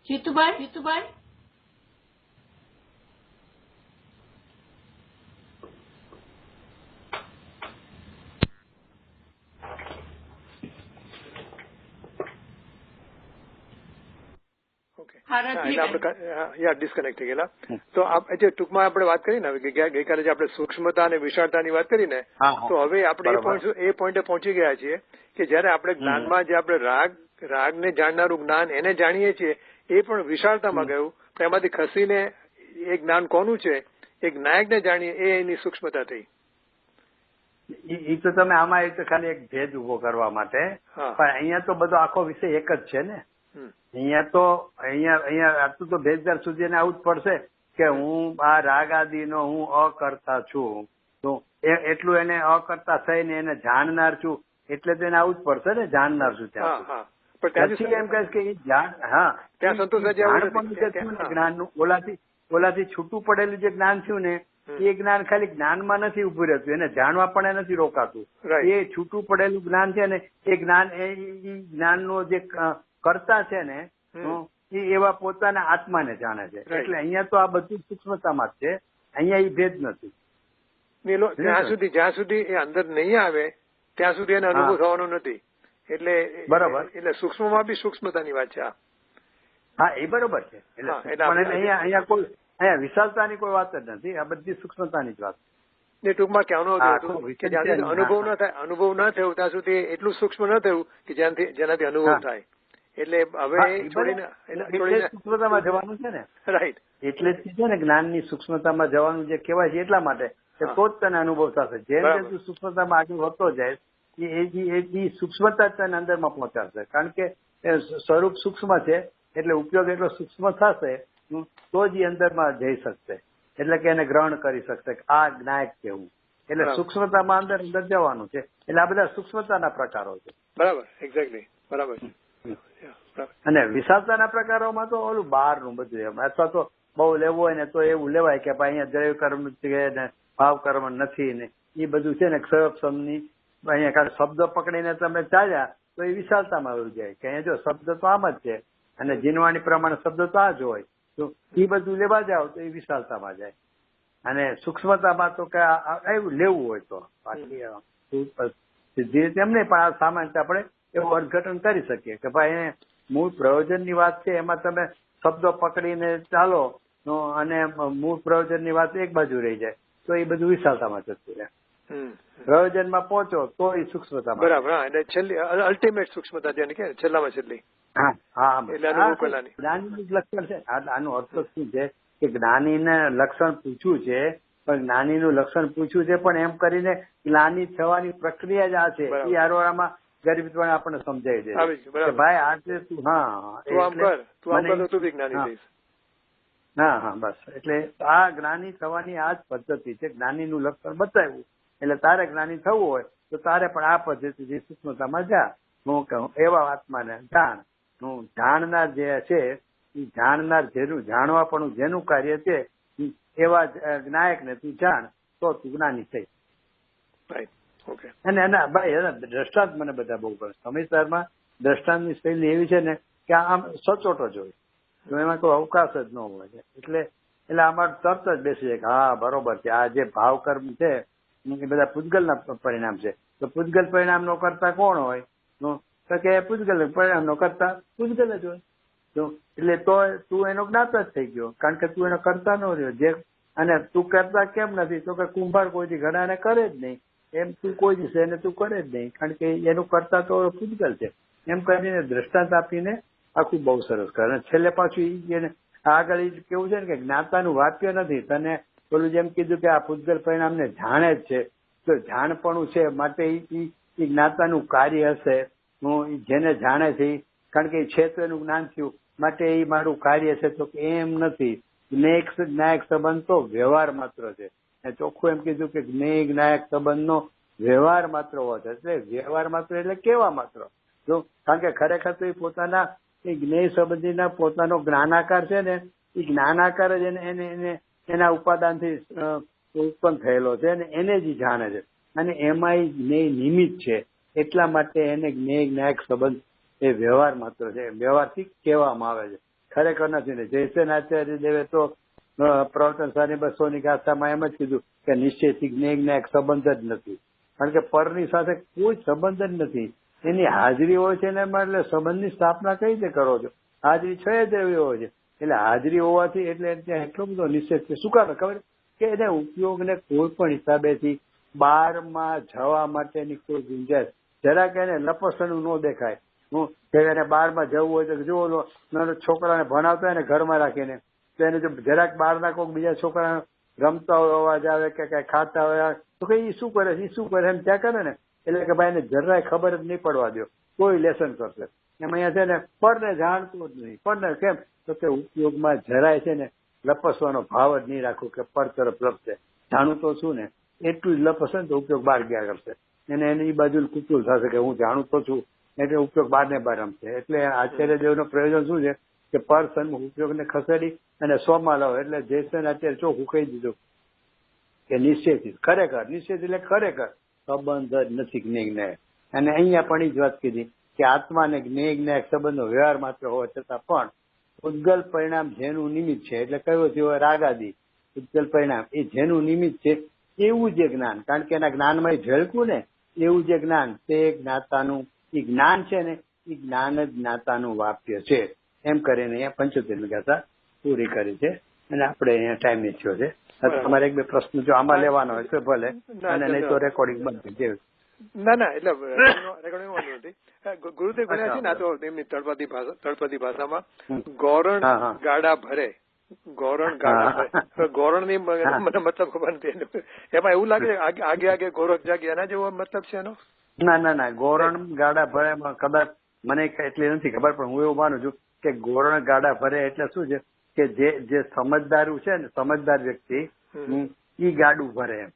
જીતુભાઈ ડિસ્કનેક્ટ થઈ ગયેલા. તો ટૂંકમાં આપણે વાત કરી ને હવે ગઈકાલે જે આપણે સૂક્ષ્મતા અને વિશાળતાની વાત કરી ને, તો હવે આપણે એ પોઈન્ટે પહોંચી ગયા છીએ કે જયારે આપણે જ્ઞાનમાં જે આપણે રાગને જાણનારું જ્ઞાન એને જાણીએ છીએ, એ પણ વિશાળતામાં ગયું. તો એમાંથી ખસીને એ જ્ઞાન કોનું છે એ જ્ઞાયકને જાણીએ, એ એની સૂક્ષ્મતા થઈ. એ તો તમે આમાં એક ખાલી એક ભેદ ઉભો કરવા માટે, પણ અહીંયા તો બધો આખો વિષય એક જ છે ને. અહીંયા આટલું તો ભેદદાર સુધી એને આવું જ પડશે કે હું આ રાગ આદિનો હું અકર્તા છું, તો એટલું એને અકર્તા થઈને એને જાણનાર છું, એટલે તો એને આવું જ પડશે ને, જાણનાર છું ત્યાં. પછી એમ કહે કે જ્ઞાનનું ઓલાથી છૂટું પડેલું જે જ્ઞાન થયું ને, એ જ્ઞાન ખાલી જ્ઞાનમાં નથી ઉભું રહેતું, એને જાણવા પણ નથી રોકાતું. એ છૂટું પડેલું જ્ઞાન છે ને, એ જ્ઞાનનો જે કરતા છે ને, એ એવા પોતાના આત્માને જાણે છે. એટલે અહીંયા તો આ બધું સૂક્ષ્મતામાં જ છે, અહીંયા એ ભેદ નથી. જ્યાં સુધી એ અંદર નહીં આવે ત્યાં સુધી એને અનુભવ થવાનો નથી. એટલે બરાબર, એટલે સૂક્ષ્મમાં બી સૂક્ષ્મતાની વાત છે. હા, એ બરોબર છે. અહીંયા વિશાલતાની કોઈ વાત જ નથી, આ બધી સૂક્ષ્મતાની જ વાત. ટૂંકમાં કહેવાનું હતું કે જ્યાં અનુભવ ના થાય, અનુભવ ના થયું ત્યાં સુધી એટલું સૂક્ષ્મ ન થયું કે જેનાથી અનુભવ થાય. એટલે હવે સૂક્ષ્મતામાં જવાનું છે ને, રાઈટ. એટલે જ છે ને જ્ઞાનની સૂક્ષ્મતામાં જવાનું જે કહેવાય છે, એટલા માટે તો જ તને અનુભવ થશે. જેમ જેમ તું સૂક્ષ્મતામાં આગળ વધતો જાય એ સૂક્ષ્મતા તને અંદરમાં પહોંચાડશે, કારણ કે સ્વરૂપ સૂક્ષ્મ છે, એટલે ઉપયોગ એટલો સૂક્ષ્મ થશે તો જ એ અંદરમાં જઈ શકશે, એટલે કે એને ગ્રહણ કરી શકશે કે આ જ્ઞાયક કેવું. એટલે સૂક્ષ્મતામાં અંદર જવાનું છે. એટલે આ બધા સૂક્ષ્મતાના પ્રકારો છે. બરાબર, એક્ઝેક્ટલી બરાબર. અને વિશાળતાના પ્રકારોમાં તો ઓલું બહારનું બધું એમ, અથવા તો બહુ લેવું હોય ને તો એવું લેવાય કે અહીંયા દ્રવ્ય કર્મ છે ને ભાવ કર્મ નથી ને એ બધું છે ને ક્ષયક્ષમની અહીંયા શબ્દ પકડીને તમે ચાલ્યા તો એ વિશાળતામાં આવી જાય કે અહીંયા જો શબ્દ તો આમ જ છે અને જીનવાણી પ્રમાણે શબ્દ તો આ જ હોય, તો એ બધું લેવા જાવ તો એ વિશાળતામાં જાય. અને સૂક્ષ્મતામાં તો કે એવું લેવું હોય તો બાકી સિદ્ધિ તેમ નહીં, પણ આ સામાન્ય આપણે એવું અર્થઘટન કરી શકીએ કે ભાઈ એને મૂળ પ્રયોજનની વાત છે એમાં તમે શબ્દો પકડીને ચાલો અને મૂળ પ્રયોજનની વાત એક બાજુ રહી જાય તો એ બધું વિશાલતામાં જતું રહે. પ્રયોજનમાં પહોંચો તો એ સૂક્ષ્મતા બરાબર. એટલે છેલ્લી અલ્ટિમેટ સૂક્ષ્મતા જેને કે છેલ્લામાં છેલ્લી. હા જ્ઞાનીનું લક્ષણ છે. આનો અર્થ શું છે કે જ્ઞાનીને લક્ષણ પૂછ્યું છે, પણ જ્ઞાનીનું લક્ષણ પૂછ્યું છે પણ એમ કરીને જ્ઞાની થવાની પ્રક્રિયા જ આ છે એ આરોરામાં ગરીબ આપણને સમજાવી દે કે ભાઈ આજે તું હા બસ. એટલે આ જ્ઞાની થવાની આ જ પદ્ધતિ છે. જ્ઞાનીનું લક્ષણ બતાવ્યું એટલે તારે જ્ઞાની થવું હોય તો તારે પણ આ પદ્ધતિથી સૂક્ષ્મતામાં જા. હું કહું એવા આત્માને જાણ. હું જાણનાર જે છે એ જાણનાર જેનું જાણવાપણું જેનું કાર્ય છે એવા જ્ઞાયકને તું જાણ તો તું જ્ઞાની થઈ. અને એના ભાઈ એના દ્રષ્ટાંત મને બધા બહુ ગમે. સમયસરમાં દ્રષ્ટાંતની શૈલી એવી છે ને કે આમ સચોટ જ હોય, એમાં કોઈ અવકાશ જ ન હોય. એટલે આમાં તરત જ બેસી જાય કે હા બરોબર છે, આ જે ભાવ કર્મ છે એ બધા પૂતગલના પરિણામ છે. તો પૂતગલ પરિણામનો કરતા કોણ હોય તો કે પૂતગલ પરિણામનો કરતા પૂતગલ જ હોય. એટલે તો તું એનો જ્ઞાતા જ થઈ ગયો, કારણ કે તું એનો કરતા ન રહ્યો. જે અને તું કરતા કેમ નથી તો કે કુંભાર કોઈથી ઘડાને કરે જ નહીં, એમ તું કોઈ દિવસે એને તું કરે જ નહીં, કારણ કે એનું કરતા તો પૂતગલ છે. એમ કરીને દ્રષ્ટાંત આપીને આખું બહુ સરસ કરે. છેલ્લે પાછું એને આગળ કેવું છે ને કે જ્ઞાતાનું વાક્ય નથી. તને પેલું જેમ કીધું કે આ પૂતગલ પરિણામને જાણે જ છે, તો જાણપણું છે માટે એ જ્ઞાતાનું કાર્ય હશે. હું જેને જાણે છે કારણ કે છે તો એનું જ્ઞાન થયું માટે એ મારું કાર્ય છે. તો એમ નથી. જ્ઞાયક સંબંધ તો વ્યવહાર માત્ર છે. ચોખ્ખું એમ કીધું કે જ્ઞેય જ્ઞાયક સંબંધનો વ્યવહાર માત્ર હોવો છે. એટલે વ્યવહાર માત્ર એટલે કેવા માત્ર. જો કારણ કે ખરેખર તો એ પોતાના એ જ્ઞેય સંબંધીના પોતાનો જ્ઞાનાકાર છે ને એ જ્ઞાનાકાર જ એને એના ઉપાદાનથી ઉત્પન્ન થયેલો છે અને એને જ જાણે છે. અને એમાં એ જ્ઞેય નિમિત્ત છે, એટલા માટે એને જ્ઞેય જ્ઞાયક સંબંધ એ વ્યવહાર માત્ર છે. વ્યવહારથી કહેવામાં આવે છે, ખરેખર નથી ને. જયસેન આચાર્ય દેવે તો પ્રવચન સારી 200ની ગાથામાં એમ જ કીધું કે નિશ્ચયથી જ્ઞેય જ્ઞાયક સંબંધ જ નથી, કારણ કે પરની સાથે કોઈ સંબંધ જ નથી. એની હાજરી હોય છે ને એમાં એટલે સંબંધની સ્થાપના કઈ રીતે કરો છો? હાજરી છે જ એવી હોય છે. એટલે હાજરી હોવાથી એટલે ત્યાં એટલો બધો નિશ્ચય છે. શું કામ ખબર કે એને ઉપયોગને કોઈ પણ હિસાબેથી બહારમાં જવા માટેની કોઈ ગુંજાઈશ જરાક એને લપસણું ન દેખાય. એને બહારમાં જવું હોય તો જો છોકરાને ભણાવતા હોય ને ઘરમાં રાખીને તો એને જો જરાક બહારના કોઈ બીજા છોકરા રમતા હોય અવાજ આવે કે કઈ ખાતા હોય તો કઈ શું કરે છે શું કરે એમ ત્યાં કરે ને એટલે કે ભાઈ એને જરાય ખબર જ નહીં પડવા દો, કોઈ લેસન કરશે. એમ અહીંયા છે ને પરને જાણતું જ નહીં. પરને કેમ તો કે ઉપયોગમાં જરાય છે ને લપસવાનો ભાવ જ નહીં રાખવું કે પર તરફ લપસે. જાણું તો છું ને એટલું જ લપસે ને તો ઉપયોગ બહાર ગયા કરશે. એને એની બાજુ કુતુલ થશે કે હું જાણું તો છું એટલે ઉપયોગ બહાર ને બહાર રમશે. એટલે આચાર્ય દેવનું પ્રયોજન શું છે કે પર સન્મુખ ઉપયોગને ખસેડી અને સ્વમાં લાવો. એટલે જયસેન આચાર્ય ચોખ્ખું કહી દીધું કે નિશ્ચયથી ખરેખર નિશ્ચય એટલે ખરેખર સંબંધ જ નથી જ્ઞેય જ્ઞાયક. અને અહીંયા પણ એ જ વાત કીધી કે આત્મા અને જ્ઞેય જ્ઞાયક સંબંધનો વ્યવહાર માત્ર હોવા છતાં પણ ઉદ્ગલ પરિણામ જેનું નિમિત્ત છે એટલે કયો જેવો રાગાદી ઉદ્ગલ પરિણામ એ જેનું નિમિત્ત છે એવું જે જ્ઞાન, કારણ કે એના જ્ઞાનમાં ઝળકું ને એવું જે જ્ઞાન તે જ્ઞાતાનું એ જ્ઞાન છે ને એ જ્ઞાન જ જ્ઞાતાનું વાપ્ય છે. એમ કરીને અહીંયા 75 ગાથા પૂરી કરી છે અને આપણે અહીંયા ટાઈમ થયો છે. તમારે એક બે પ્રશ્ન જો આમાં લેવાનો હોય તો ભલે, અને નહીં તો રેકોર્ડિંગ બંધ થઈ જાય. ના એટલે રેકોર્ડિંગ વાંધો નથી. ગુરુદેવ બોલ્યા છે ને આ તો એમની તળપદી ભાષામાં ગોરણ ગાડા ભરે, ગોરણ ગાડા ભરે. ગોરણ ની મને મતલબ ખબર નથી. એમાં એવું લાગે આગે આગે ગોરખ જાગે એના જેવો મતલબ છે એનો? ના ગોરણ ગાડા ભરે એમાં કદાચ મને એટલી નથી ખબર, પણ હું એવું માનું છું કે ગોરણ ગાડા ભરે એટલે શું છે કે જે સમજદાર છે ને સમજદાર વ્યક્તિ ઈ ગાડું ભરે એમ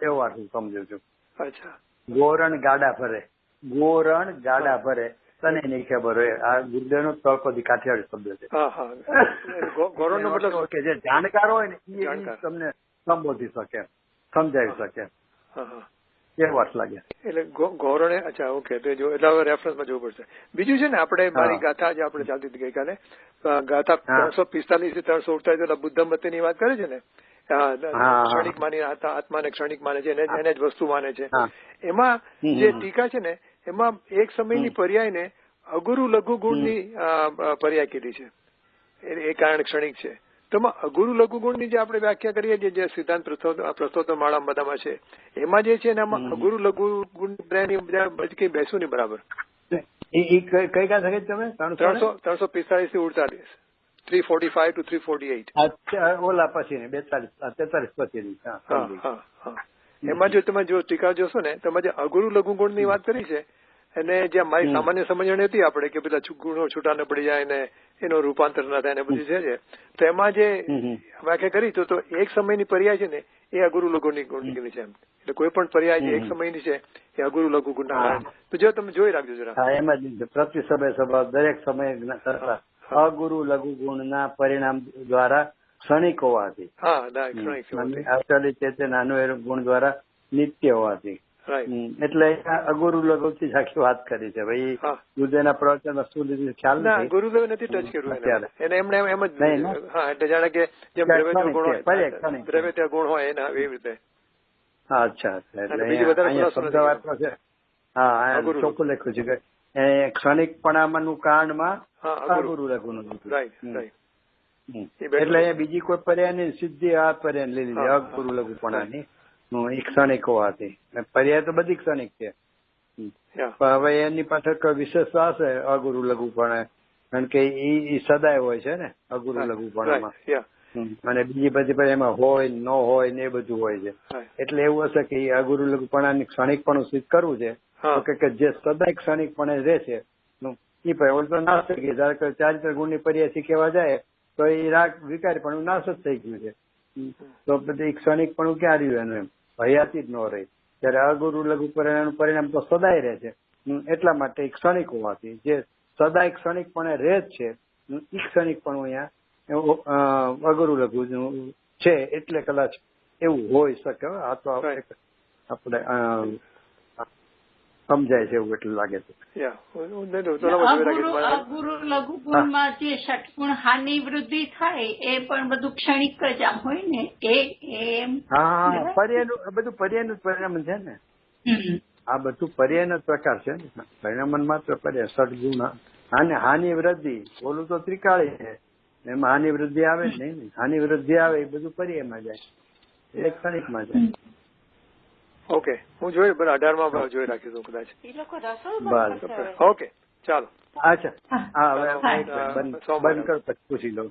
એવો વાત હું સમજુ છું. અચ્છા ગોરણ ગાડા ભરે, ગોરણ ગાડા ભરે તને નહીં ખબર હોય. આ ગુરુદેવ નો તળપદી કાઠિયાવાડી શબ્દ છે. ગોરણ નો મતલબ કે જે જાણકાર હોય ને એ તમને સંબોધી શકે, સમજાવી શકે એ વાત લાગે. એટલે ગોરણે અચ્છા ઓકે. તો જો એટલે હવે રેફરન્સમાં જોવું પડશે. બીજું છે ને આપણે મારી ગાથા જે આપણે ચાલતી હતી ગઈકાલે ગાથા 345 થી 348 બુદ્ધમતીની વાત કરે છે ને ક્ષણિક માની આત્માને ક્ષણિક માને છે, એને જ વસ્તુ માને છે. એમાં જે ટીકા છે ને એમાં એક સમયની પર્યાયને અગુરુ લઘુ ગુણની પર્યાય કીધી છે. એ કારણ ક્ષણિક છે. તો એમાં અગુરુ લઘુ ગુણની જે આપણે વ્યાખ્યા કરીએ છીએ, જે સિદ્ધાંત પ્રસ્તોત્ર માળા બધામાં છે, એમાં જે છે ને એમાં અગુરુ લઘુ ગુણ કઈ બેસું નહીં બરાબર. કઈ કા શકે તમે 345 થી 48, 345 to 348. અચ્છા, ઓલા પછી 43 પછી. એમાં જો તમે જો ટીકા જોશો ને, તમે જે અગુરુ લઘુ ગુણ ની વાત કરી છે, અને જે મારી સામાન્ય સમજણ હતી આપણે કે બધા ગુણો છૂટા ન પડી જાય ને એનો રૂપાંતર ના થાય ને બધી છે, તો એમાં જે વ્યાખ્યા કરી તો એક સમયની પર્યાય છે ને એ અગુરુ લઘુ ની ગુણ ની છે. એટલે કોઈ પણ પર્યાય જે એક સમયની છે એ અગુરુ લઘુ ગુણ ના. તો જો તમે જોઈ રાખજો જરા. એમાં પ્રતિ સમય સ્વભાવ દરેક સમય અગુરુ લઘુ ગુણ ના પરિણામ દ્વારા ક્ષણિક હોવાથી, અચલિત ચેતન અનુય ગુણ દ્વારા નિત્ય હોવાથી, એટલે અગુરુ લઘુ થી આખી વાત કરી છે. ભાઈ ગુરુદેવના પ્રવચન શું લીધું ખ્યાલ ના, ગુરુદેવે નથી ટચ કર્યું એને. એમને એમ જ એટલે જાણે કે જેમ દ્રવ્ય ગુણ હોય એના એવી રીતે. અચ્છા, એટલે હા ચોખ્ખું લખ્યું છે કે ક્ષણિકપણાનું કાંડમાં અગુરુ લઘુ નું. એટલે અહીંયા બીજી કોઈ પર્યાય નહીં, સીધી આ પર્યાય લઈ લીધી અગુરુ લઘુપણાની ક્ષણિક હોવાથી. પર્યાય તો બધી ક્ષણિક છે, પણ હવે એની પાછળ કોઈ વિશેષતા હશે અગુરુ લઘુપણા, કારણ કે એ સદાય હોય છે ને અગુરુ લઘુપણામાં, અને બીજી બધી પણ એમાં હોય ન હોય ને એ બધું હોય છે. એટલે એવું હશે કે એ અગુરુ લઘુપણાની ક્ષણિકપણું સિદ્ધ કરવું છે, કે જે સદાય ક્ષણિકપણે રહે છે એ પણ તો નાશ થઈ ગઈ. ધારો કે ચારિત્ર ગુણની પર્યાયથી કહેવા જાય તો એ રાગ વિકારી પણ નાશ જ થઈ ગયું છે. તો બધી ક્ષણિક પણ ક્યાં રહ્યું એનું, એમ હયાતી જ ન રહી. ત્યારે અગુરુ લઘુ પરિણામ તો સદાય રહે છે. એટલા માટે ક્ષણિક હોવાથી જે સદાય ક્ષણિકપણે રહે જ છે, એ ક્ષણિક પણ અહીંયા અગુરુ લઘુ છે, એટલે કદાચ એવું હોઈ શકે. આ તો આપણે સમજાય છે એવું એટલે લાગે છે. અગુરુ લઘુ ગુણમાં જે ષટગુણ હાનિ વૃદ્ધિ થાય એ પણ બધું ક્ષણિક જ આમ હોય ને એમ. હા, પર્યાયનું બધું પર્યાયનું જ પરિણામ છે ને. આ બધું પર્યાયનો જ પ્રકાર છે ને. પરિણામ માત્ર પર્યાય ષટગુણ અને હાનિ વૃદ્ધિ, ઓલું તો ત્રિકાળી છે, એમાં હાનિ વૃદ્ધિ આવે જ નહીં ને. હાનિ વૃદ્ધિ આવે એ બધું પર્યાયમાં જાય, એક ક્ષણિકમાં જાય. ઓકે, હું જોઈ 18માં જોઈ રાખીશું કદાચ. ઓકે, ચાલો. અચ્છા, હા હવે બંધ કર પછી પૂછી લઉં.